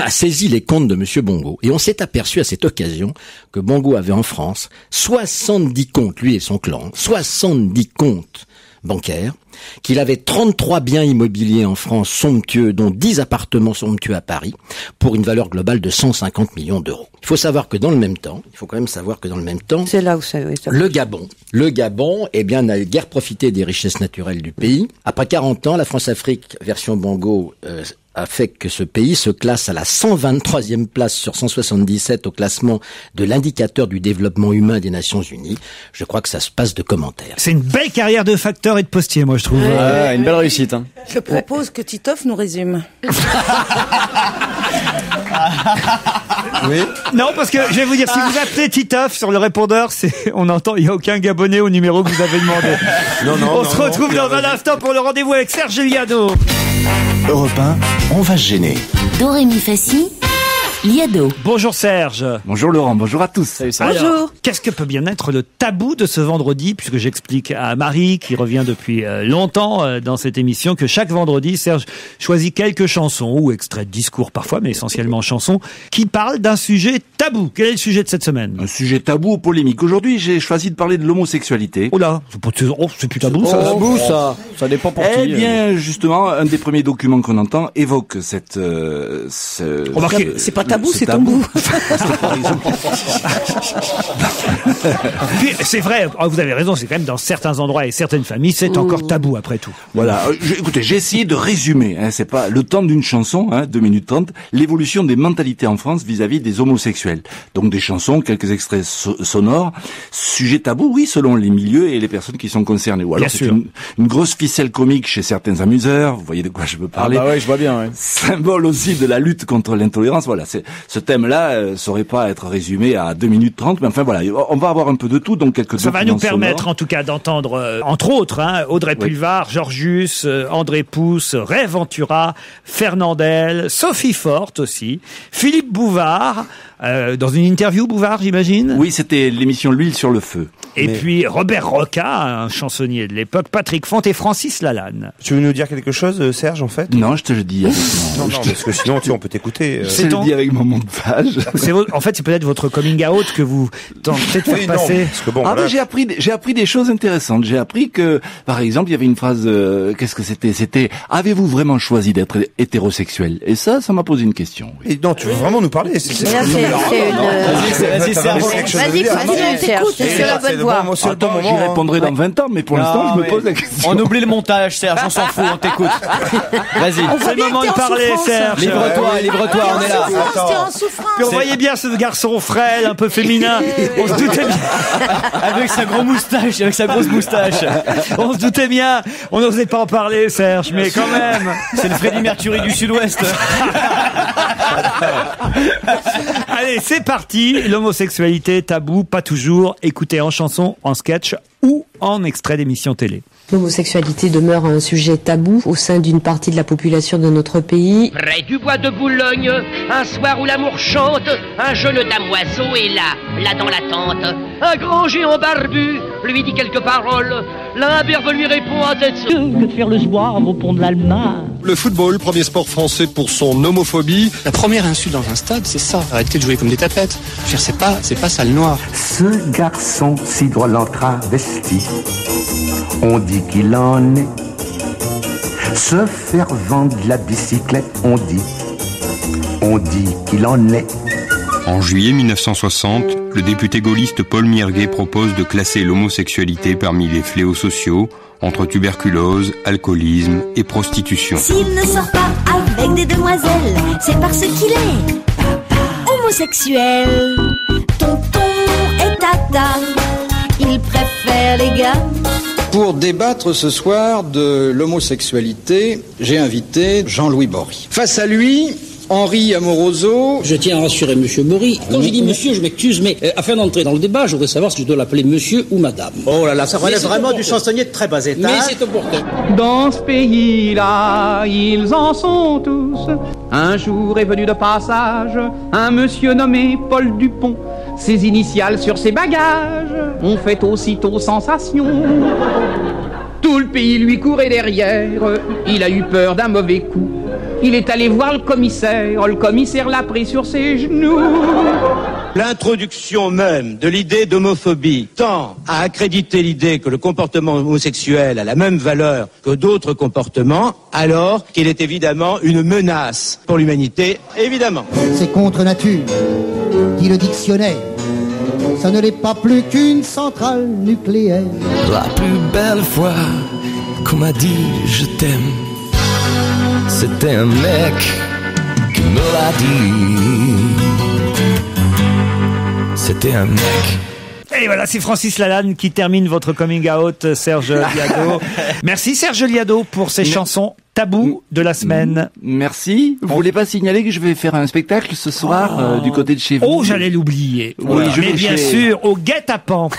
a saisi les comptes de Monsieur Bongo. Et on s'est aperçu à cette occasion que Bongo avait en France 70 comptes, lui et son clan, 70 comptes bancaires, qu'il avait 33 biens immobiliers en France somptueux, dont 10 appartements somptueux à Paris, pour une valeur globale de 150 millions d'euros. Il faut savoir que dans le même temps, c'est là où c'est, oui, le Gabon, eh bien, n'a guère profité des richesses naturelles du pays. Après 40 ans, la France-Afrique, version Bongo, a fait que ce pays se classe à la 123e place sur 177 au classement de l'indicateur du développement humain des Nations Unies. Je crois que ça se passe de commentaires. C'est une belle carrière de facteur et de postier, moi, je trouve. Une belle réussite. Hein. Je propose que Titoff nous résume. Oui. Non, parce que je vais vous dire, si vous appelez Titoff sur le répondeur, on entend, il n'y a aucun Gabonais au numéro que vous avez demandé. On se retrouve dans un instant pour le rendez-vous avec Serge Liado. Europe 1, on va se gêner. Dorémy Fassi, Liado. Bonjour Serge. Bonjour Laurent, bonjour à tous. Salut Serge. Bonjour. Qu'est-ce que peut bien être le tabou de ce vendredi, puisque j'explique à Marie, qui revient depuis longtemps dans cette émission, que chaque vendredi, Serge choisit quelques chansons, ou extraits de discours parfois, mais essentiellement chansons, qui parlent d'un sujet tabou. Quel est le sujet de cette semaine? Un sujet tabou ou polémique. Aujourd'hui, j'ai choisi de parler de l'homosexualité. Oh là, c'est plus tabou ça. Tabou ça. Ça dépend pour qui. Eh bien, justement, un des premiers documents qu'on entend évoque cette... Remarquez, c'est pas tabou, c'est tabou. Puis, c'est vrai, vous avez raison, c'est quand même dans certains endroits et certaines familles, c'est encore tabou après tout. Voilà. Écoutez, j'ai essayé de résumer, c'est pas le temps d'une chanson, 2 minutes 30, l'évolution des mentalités en France vis-à-vis des homosexuels. Donc des chansons, quelques extraits sonores, sujet tabou, oui, selon les milieux et les personnes qui sont concernées. Ou alors c'est une grosse ficelle comique chez certains amuseurs, vous voyez de quoi je veux parler. Ah bah ouais, je vois bien, ouais. Symbole aussi de la lutte contre l'intolérance, voilà. Ce thème-là saurait pas être résumé à 2 minutes 30, mais enfin voilà, on va avoir un peu de tout, donc quelques ça va nous permettre en tout cas d'entendre, entre autres, Audrey Pulvar, Georgius, André Pousse, Ray Ventura, Fernandel, Sophie Forte aussi, Philippe Bouvard, dans une interview Bouvard, j'imagine. Oui, c'était l'émission L'huile sur le feu. Et puis Robert Roca, un chansonnier de l'époque, Patrick Font et Francis Lalanne. Tu veux nous dire quelque chose, Serge, en fait? Non, je te le dis. Non, parce que sinon, on peut t'écouter. Je te le dis avec mon nom de page. En fait, c'est peut-être votre coming out que vous tentez de faire passer. Parce que bon, mais j'ai appris des choses intéressantes. J'ai appris que, par exemple, il y avait une phrase, qu'est-ce que c'était? C'était, avez-vous vraiment choisi d'être hétérosexuel? Et ça m'a posé une question. Oui. Et non, tu veux vraiment nous parler? Vas-y, Serge. C'est la bonne voie. Attends, j'y répondrai dans 20 ans, mais pour l'instant, je me pose la question. On oublie le montage, Serge, on s'en fout, on t'écoute. Vas-y. C'est le moment de parler, Serge. Livre-toi, on est là. Puis on voyait bien ce garçon frêle, un peu féminin. On se doutait bien. Avec sa grosse moustache. On se doutait bien. On n'osait pas en parler, Serge, mais quand même. C'est le Freddie Mercury du Sud-Ouest. Allez, c'est parti. L'homosexualité, tabou, pas toujours. Écoutez en chanson, en sketch ou en extrait d'émission télé. L'homosexualité demeure un sujet tabou au sein d'une partie de la population de notre pays. Près du bois de Boulogne, un soir où l'amour chante, un jeune damoiseau est là dans la tente. Un grand géant barbu lui dit quelques paroles. L'imberbe lui répond à tête que faire le soir au pont de l'Allemagne. Le football, premier sport français pour son homophobie. La première insulte dans un stade, c'est ça. Arrêtez de jouer comme des tapettes. Je veux dire, c'est pas ça le noir. Ce garçon si drôlement travesti, on dit qu'il en est. Se faire vendre de la bicyclette, on dit qu'il en est. En juillet 1960, le député gaulliste Paul Mirguet propose de classer l'homosexualité parmi les fléaux sociaux, entre tuberculose, alcoolisme et prostitution. S'il ne sort pas avec des demoiselles, c'est parce qu'il est homosexuel. Tonton et tata, il préfère les gars. Pour débattre ce soir de l'homosexualité, j'ai invité Jean-Louis Bory. Face à lui, Henri Amoroso. Je tiens à rassurer Monsieur Bory. Quand je dis monsieur, je m'excuse, mais afin d'entrer dans le débat, je voudrais savoir si je dois l'appeler monsieur ou madame. Oh là là, ça relève vraiment du chansonnier de très bas étage. Mais c'est opportun. Dans ce pays-là, ils en sont tous. Un jour est venu de passage un monsieur nommé Paul Dupont. Ses initiales sur ses bagages ont fait aussitôt sensation. Tout le pays lui courait derrière, il a eu peur d'un mauvais coup. Il est allé voir le commissaire l'a pris sur ses genoux. L'introduction même de l'idée d'homophobie tend à accréditer l'idée que le comportement homosexuel a la même valeur que d'autres comportements, alors qu'il est évidemment une menace pour l'humanité, évidemment. C'est contre nature, dit le dictionnaire. Ça ne l'est pas plus qu'une centrale nucléaire. La plus belle fois qu'on m'a dit je t'aime, c'était un mec qui me l'a dit. C'était un mec. Et voilà, c'est Francis Lalanne qui termine votre coming out, Serge Liado. Merci Serge Liado pour ces chansons tabous de la semaine. Merci. Vous voulez pas signaler que je vais faire un spectacle ce soir du côté de chez vous? Oh, j'allais l'oublier. Oui, mais bien sûr, au Guet-apens.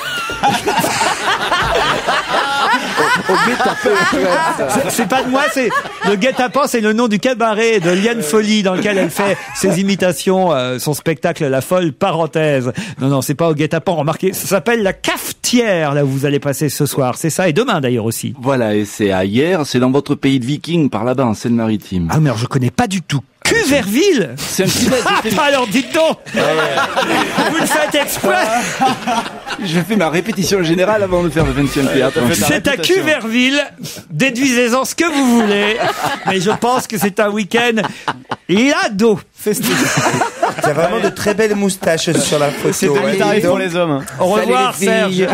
C'est pas de moi, c'est le Guet-apens, c'est le nom du cabaret de Liane Folly dans lequel elle fait ses imitations, son spectacle La Folle Parenthèse. Non, c'est pas au Guet-apens, remarquez, ça s'appelle la Cafetière, là où vous allez passer ce soir, c'est ça, et demain d'ailleurs aussi. Voilà, et c'est à hier, c'est dans votre pays de Vikings, par là-bas, en Seine-Maritime. Ah mais alors je connais pas du tout. Cuverville. C'est un petit alors dites donc. Vous le faites exprès. Je fais ma répétition générale avant de faire le 20e théâtre. C'est à Cuverville. Déduisez-en ce que vous voulez. Mais je pense que c'est un week-end Liado festif. Il y a vraiment de très belles moustaches sur la photo. C'est le tarif pour les hommes. Au revoir Serge.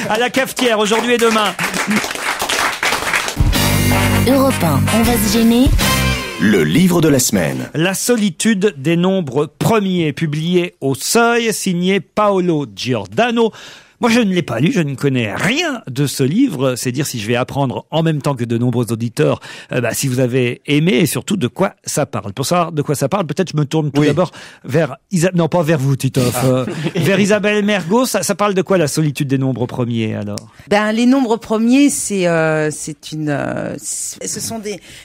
À la Cafetière aujourd'hui et demain. Europe 1, on va se gêner. Le livre de la semaine. La solitude des nombres premiers, publié au Seuil, signé Paolo Giordano. Moi, je ne l'ai pas lu, je ne connais rien de ce livre. C'est dire si je vais apprendre en même temps que de nombreux auditeurs, si vous avez aimé et surtout de quoi ça parle. Pour savoir de quoi ça parle, peut-être je me tourne tout d'abord vers non pas vers vous, Titoff, vers Isabelle Mergo. Ça parle de quoi la solitude des nombres premiers alors? Les nombres premiers, ce sont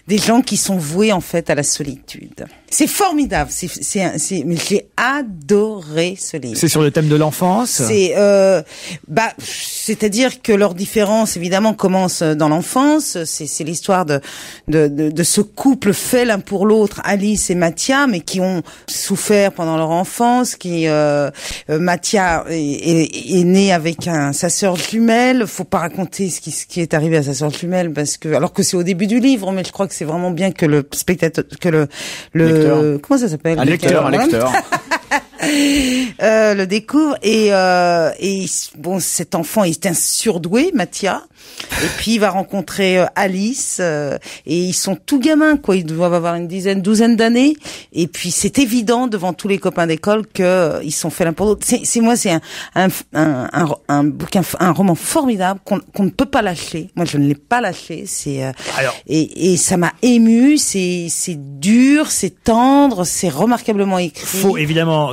des gens qui sont voués en fait à la solitude. C'est formidable. Mais j'ai adoré ce livre. C'est sur le thème de l'enfance. C'est-à-dire que leur différence, évidemment, commence dans l'enfance. C'est l'histoire de ce couple fait l'un pour l'autre, Alice et Mathia, mais qui ont souffert pendant leur enfance. Mathia est né avec sa sœur jumelle. Faut pas raconter ce qui est arrivé à sa sœur jumelle alors que c'est au début du livre, mais je crois que c'est vraiment bien que le spectateur, comment ça s'appelle? Un lecteur. Le découvre et cet enfant est un surdoué, Mathia, et puis il va rencontrer Alice et ils sont tout gamins quoi, ils doivent avoir une douzaine d'années et puis c'est évident devant tous les copains d'école que ils sont faits l'un pour l'autre. C'est un bouquin, un roman formidable qu'on ne peut pas lâcher. Moi je ne l'ai pas lâché, et ça m'a ému, c'est dur, c'est tendre, c'est remarquablement écrit. Faut évidemment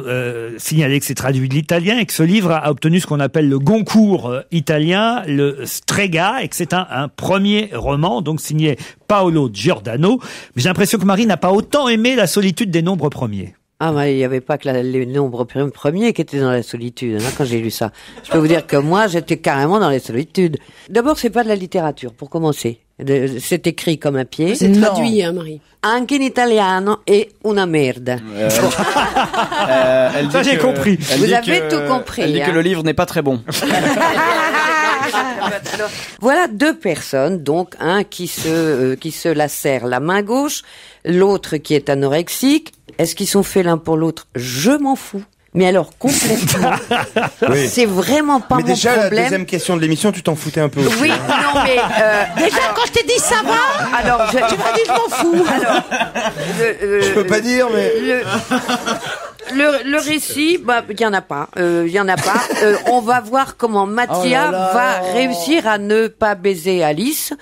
signaler que c'est traduit de l'italien et que ce livre a obtenu ce qu'on appelle le Goncourt italien, le Strega, et que c'est un premier roman, donc signé Paolo Giordano. Mais j'ai l'impression que Marie n'a pas autant aimé la solitude des nombres premiers. Ah, mais il n'y avait pas que les nombres premiers qui étaient dans la solitude, quand j'ai lu ça. Je peux vous dire que moi, j'étais carrément dans la solitude. D'abord, c'est pas de la littérature, pour commencer. C'est écrit comme un pied. C'est traduit, Marie. Anche in italiano è una merda. Ça, j'ai compris. Vous avez tout compris. Elle dit que le livre n'est pas très bon. Alors, voilà deux personnes, donc un qui se lacère la main gauche, l'autre qui est anorexique. Est-ce qu'ils sont faits l'un pour l'autre? Je m'en fous. Mais alors, complètement. Oui. C'est vraiment pas mon problème. Mais déjà, la deuxième question de l'émission, tu t'en foutais un peu aussi. Oui, non, mais, déjà, quand je t'ai dit ça va, alors, tu m'as dit je m'en fous. Alors, je peux pas dire, mais. Le récit, il y en a pas. On va voir comment Mathia va réussir à ne pas baiser Alice.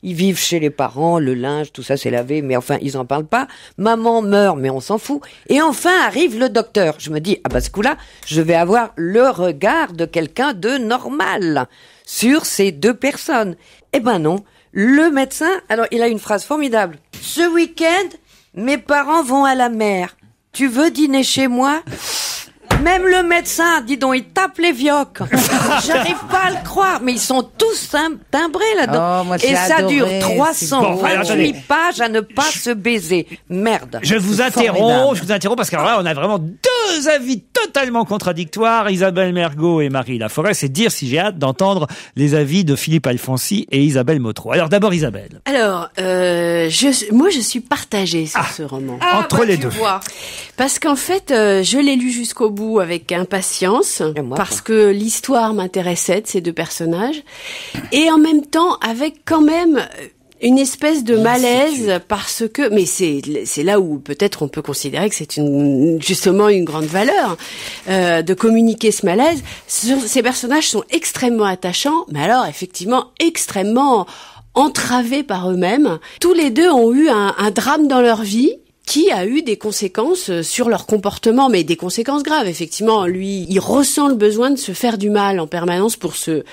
Ils vivent chez les parents, le linge, tout ça c'est lavé, mais enfin ils en parlent pas. Maman meurt, mais on s'en fout. Et enfin arrive le docteur. Je me dis, ce coup-là, je vais avoir le regard de quelqu'un de normal sur ces deux personnes. Eh ben non. Le médecin, alors il a une phrase formidable. Ce week-end, mes parents vont à la mer. Tu veux dîner chez moi? Même le médecin, dis donc, il tape les vioques. J'arrive pas à le croire, mais ils sont tous timbrés là-dedans. Oh, moi, et j'ai ça adoré. dure Bon, 328 pages à ne pas se baiser. Merde. Je vous interromps parce que là, on a vraiment deux avis totalement contradictoires. Isabelle Mergo et Marie Laforêt. C'est dire si j'ai hâte d'entendre les avis de Philippe Alfonsi et Isabelle Motro. Alors d'abord Isabelle. Alors, moi je suis partagée sur ce roman. Entre les deux. Vois. Parce qu'en fait, je l'ai lu jusqu'au bout avec impatience, parce que l'histoire m'intéressait de ces deux personnages, et en même temps avec quand même une espèce de malaise, parce que, mais c'est là où peut-être on peut considérer que c'est justement une grande valeur de communiquer ce malaise. Ces personnages sont extrêmement attachants, mais alors effectivement extrêmement entravés par eux-mêmes. Tous les deux ont eu un drame dans leur vie qui a eu des conséquences sur leur comportement, mais des conséquences graves. Effectivement, lui, il ressent le besoin de se faire du mal en permanence pour se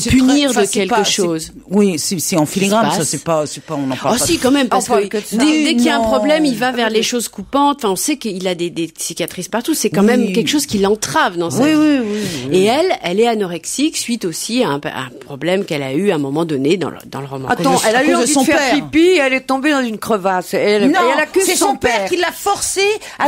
punir de quelque chose. Oui, c'est en filigrane, ça, c'est pas, on en parle pas. Si, quand même, parce que dès qu'il y a un problème, il va vers les choses coupantes. Enfin, on sait qu'il a des cicatrices partout. C'est quand même quelque chose qui l'entrave dans sa vie. Oui. Et elle est anorexique suite aussi à un problème qu'elle a eu à un moment donné dans le roman. Attends, elle a eu envie de faire pipi et elle est tombée dans une crevasse. Elle accuse son père qui l'a forcée à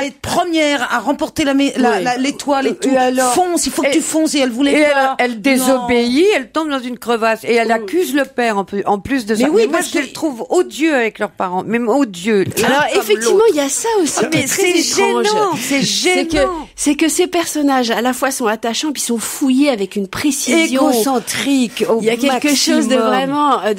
être première, à remporter l'étoile et tout. Et alors, fonce, il faut que tu fonces, et elle voulait pas. Elle désobéit, elle tombe dans une crevasse et elle accuse le père en plus de ça. Mais moi je le trouve odieux avec leurs parents, même odieux. Alors effectivement, il y a ça aussi. Mais c'est gênant, c'est gênant. C'est que ces personnages à la fois sont attachants puis sont fouillés avec une précision égocentrique. Il y a quelque chose de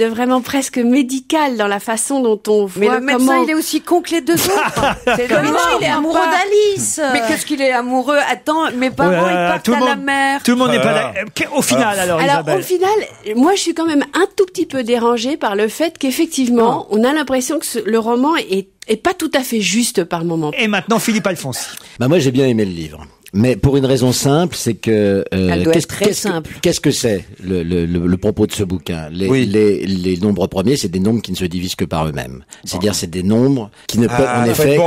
vraiment presque médical dans la façon dont on voit. Mais le médecin, il est aussi con que les deux autres. Il est amoureux d'Alice. Mais qu'est-ce qu'il est amoureux? Attends, mes parents, ils partent à la mer. Tout le monde n'est pas au final, alors Isabelle. Au final, moi, je suis quand même un tout petit peu dérangée par le fait qu'effectivement, on a l'impression que le roman est pas tout à fait juste par moment. Et maintenant, Philippe Alfonsi. Moi, j'ai bien aimé le livre. Mais pour une raison simple, c'est que qu'est-ce que c'est le propos de ce bouquin? Les nombres premiers, c'est des nombres qui ne se divisent que par eux-mêmes. C'est-à-dire, c'est des nombres qui ne peuvent en effet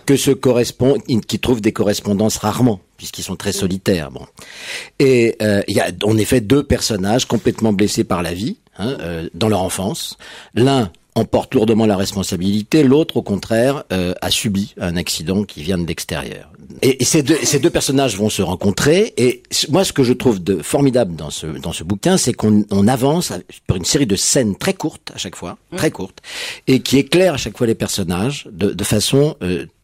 que se correspondent, qui trouvent des correspondances rarement, puisqu'ils sont très solitaires. Bon. Et il y a en effet deux personnages complètement blessés par la vie, dans leur enfance. L'un en porte lourdement la responsabilité, l'autre, au contraire, a subi un accident qui vient de l'extérieur. Et ces deux personnages vont se rencontrer, et moi, ce que je trouve de formidable dans ce bouquin, c'est qu'on avance par une série de scènes très courtes, à chaque fois, très courtes, et qui éclairent à chaque fois les personnages de façon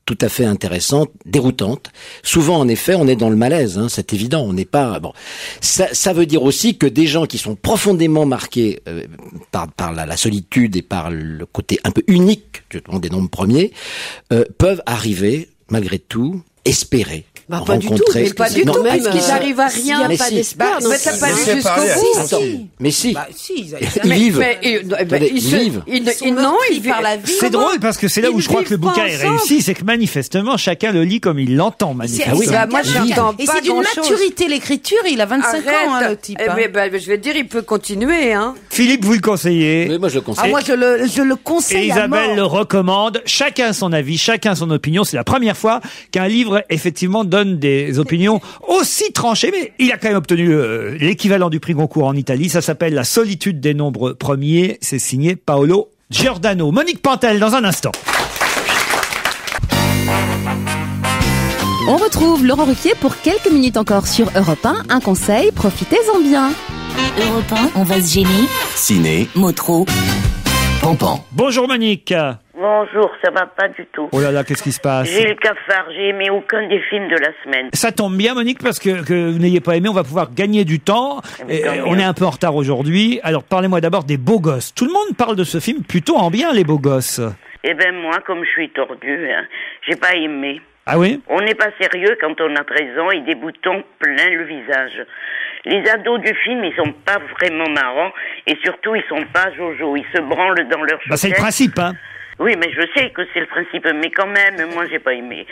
tout à fait intéressante, déroutante. Souvent, en effet, on est dans le malaise, c'est évident. On n'est pas bon. Ça veut dire aussi que des gens qui sont profondément marqués par la solitude et par le côté un peu unique des nombres premiers peuvent arriver, malgré tout, espérer. Pas du tout, mais pas du tout, parce qu'ils arrivent à rien. Il n'y a pas d'espoir. Mais t'as pas lu jusqu'au bout. Mais si. Ils vivent. Ils vivent par la vie. C'est drôle parce que c'est là où je crois que le bouquin est réussi, c'est que manifestement, chacun le lit comme il l'entend, manifestement. Moi, j'entends pas. Et c'est d'une maturité, l'écriture, il a 25 ans, le type. Je vais dire, il peut continuer, Philippe, vous le conseillez? Oui, moi je le conseille. Moi, je le conseille. Et Isabelle le recommande. Chacun son avis, chacun son opinion. C'est la première fois qu'un livre, effectivement, donne des opinions aussi tranchées, mais il a quand même obtenu l'équivalent du prix Goncourt en Italie. Ça s'appelle La solitude des nombres premiers. C'est signé Paolo Giordano. Monique Pantel, dans un instant. On retrouve Laurent Ruquier pour quelques minutes encore sur Europe 1. Un conseil, profitez-en bien. Europe 1, on va se gêner. Ciné, Motro, Pampan. Bonjour Monique. Bonjour, ça va pas du tout. Oh là là, qu'est-ce qui se passe? J'ai le cafard, j'ai aimé aucun des films de la semaine. Ça tombe bien Monique, parce que vous n'ayez pas aimé, on va pouvoir gagner du temps. On est un peu en retard aujourd'hui. Alors parlez-moi d'abord des Beaux Gosses. Tout le monde parle de ce film plutôt en bien, les Beaux Gosses. Eh ben moi, comme je suis tordue, j'ai pas aimé. Ah oui? On n'est pas sérieux quand on a 13 ans et des boutons plein le visage. Les ados du film, ils sont pas vraiment marrants et surtout, ils sont pas jojo. Ils se branlent dans leurs chaussettes. C'est le principe, Oui, mais je sais que c'est le principe, mais quand même, moi, j'ai pas aimé.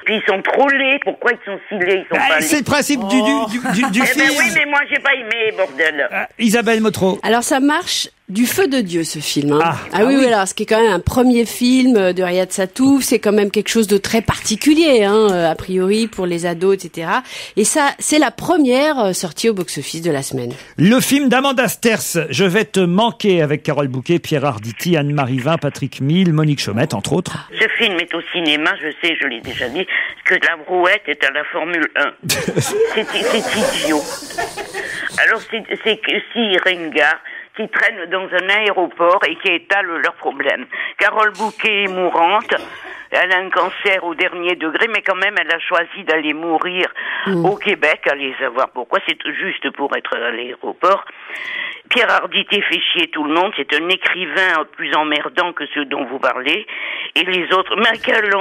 Puis ils sont trop laids. Pourquoi ils sont si laids? Ils sont pas laids. C'est le principe du film. Oui, mais moi, j'ai pas aimé, bordel. Isabelle Motro. Alors, ça marche du feu de Dieu, ce film. Hein. Oui, alors ce qui est quand même un premier film de Riyad Satouf, c'est quand même quelque chose de très particulier, a priori pour les ados, etc. Et ça, c'est la première sortie au box-office de la semaine. Le film d'Amanda Sterz, Je vais te manquer, avec Carole Bouquet, Pierre Arditi, Anne-Marie Vin, Patrick Mille, Monique Chaumette, entre autres. Ce film est au cinéma, je sais, je l'ai déjà dit, que la brouette est à la Formule 1. c'est idiot. Alors c'est que si Ringard qui traînent dans un aéroport et qui étalent leurs problèmes. Carole Bouquet est mourante, elle a un cancer au dernier degré, mais quand même elle a choisi d'aller mourir au Québec, allez savoir pourquoi, c'est juste pour être à l'aéroport. Pierre Arditi fait chier tout le monde, c'est un écrivain plus emmerdant que ceux dont vous parlez, et les autres, Michael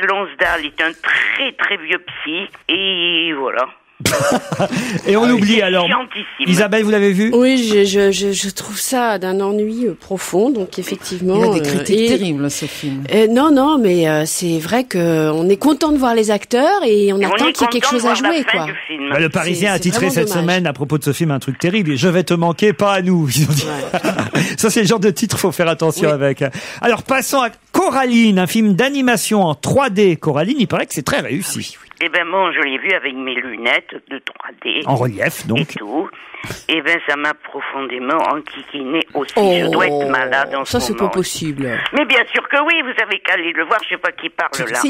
Lonsdale est un très très vieux psy, et voilà. Et on oublie alors. Isabelle, vous l'avez vu? Oui, je trouve ça d'un ennui profond, donc effectivement. Il a des critiques terribles, ce film. Non, mais c'est vrai que on est content de voir les acteurs et on attend qu'il y ait quelque chose à jouer, quoi. Le Parisien a titré cette semaine à propos de ce film un truc terrible. Je vais te manquer, pas à nous. Ils ont dit. Ça, c'est le genre de titre, faut faire attention avec. Alors passons à Coraline, un film d'animation en 3D. Coraline, il paraît que c'est très réussi. Eh ben bon, je l'ai vu avec mes lunettes de 3D. En relief, donc. Et tout. Eh ben ça m'a profondément enquiquiné aussi. Je dois être malade en ce moment. Ça, c'est pas possible. Mais bien sûr que oui, vous avez qu'à aller le voir, je sais pas qui parle là.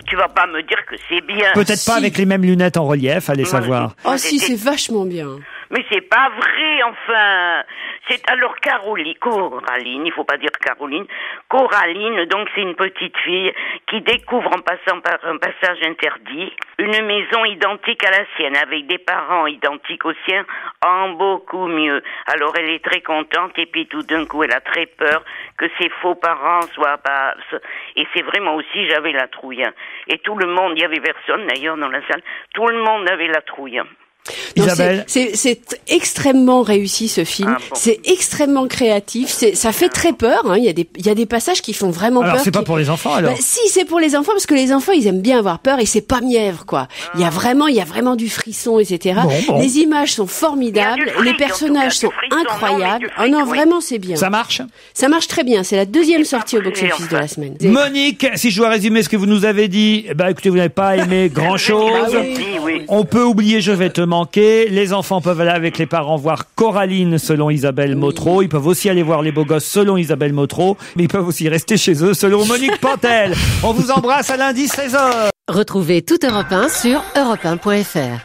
Tu vas pas me dire que c'est bien. Peut-être pas avec les mêmes lunettes en relief, allez savoir. Si, c'est vachement bien. Mais c'est pas vrai, enfin. C'est alors Coraline, il faut pas dire Caroline. Coraline, donc c'est une petite fille qui découvre en passant par un passage interdit une maison identique à la sienne, avec des parents identiques aux siens, en beaucoup mieux. Alors elle est très contente et puis tout d'un coup elle a très peur que ses faux parents soient pas... Et c'est vraiment aussi, j'avais la trouille. Et tout le monde, il y avait personne d'ailleurs dans la salle, tout le monde avait la trouille. Non, c'est extrêmement réussi ce film. C'est extrêmement créatif. Ça fait très peur. Hein. Il y a des passages qui font vraiment peur. Alors c'est pas pour les enfants alors. Si, c'est pour les enfants parce que les enfants ils aiment bien avoir peur et c'est pas mièvre quoi. Il y a vraiment du frisson, etc. Les images sont formidables, les personnages sont incroyables. Non, vraiment c'est bien. Ça marche. Ça marche très bien. C'est la deuxième sortie au box-office de la semaine. Monique, si je dois résumer ce que vous nous avez dit, écoutez, vous n'avez pas aimé grand chose. On peut oublier Je vais te manquer. Les enfants peuvent aller avec les parents voir Coraline selon Isabelle Motro. Ils peuvent aussi aller voir Les Beaux Gosses selon Isabelle Motro. Mais ils peuvent aussi rester chez eux selon Monique Pantel. On vous embrasse à lundi 16h. Retrouvez toute Europe 1 sur europe1.fr.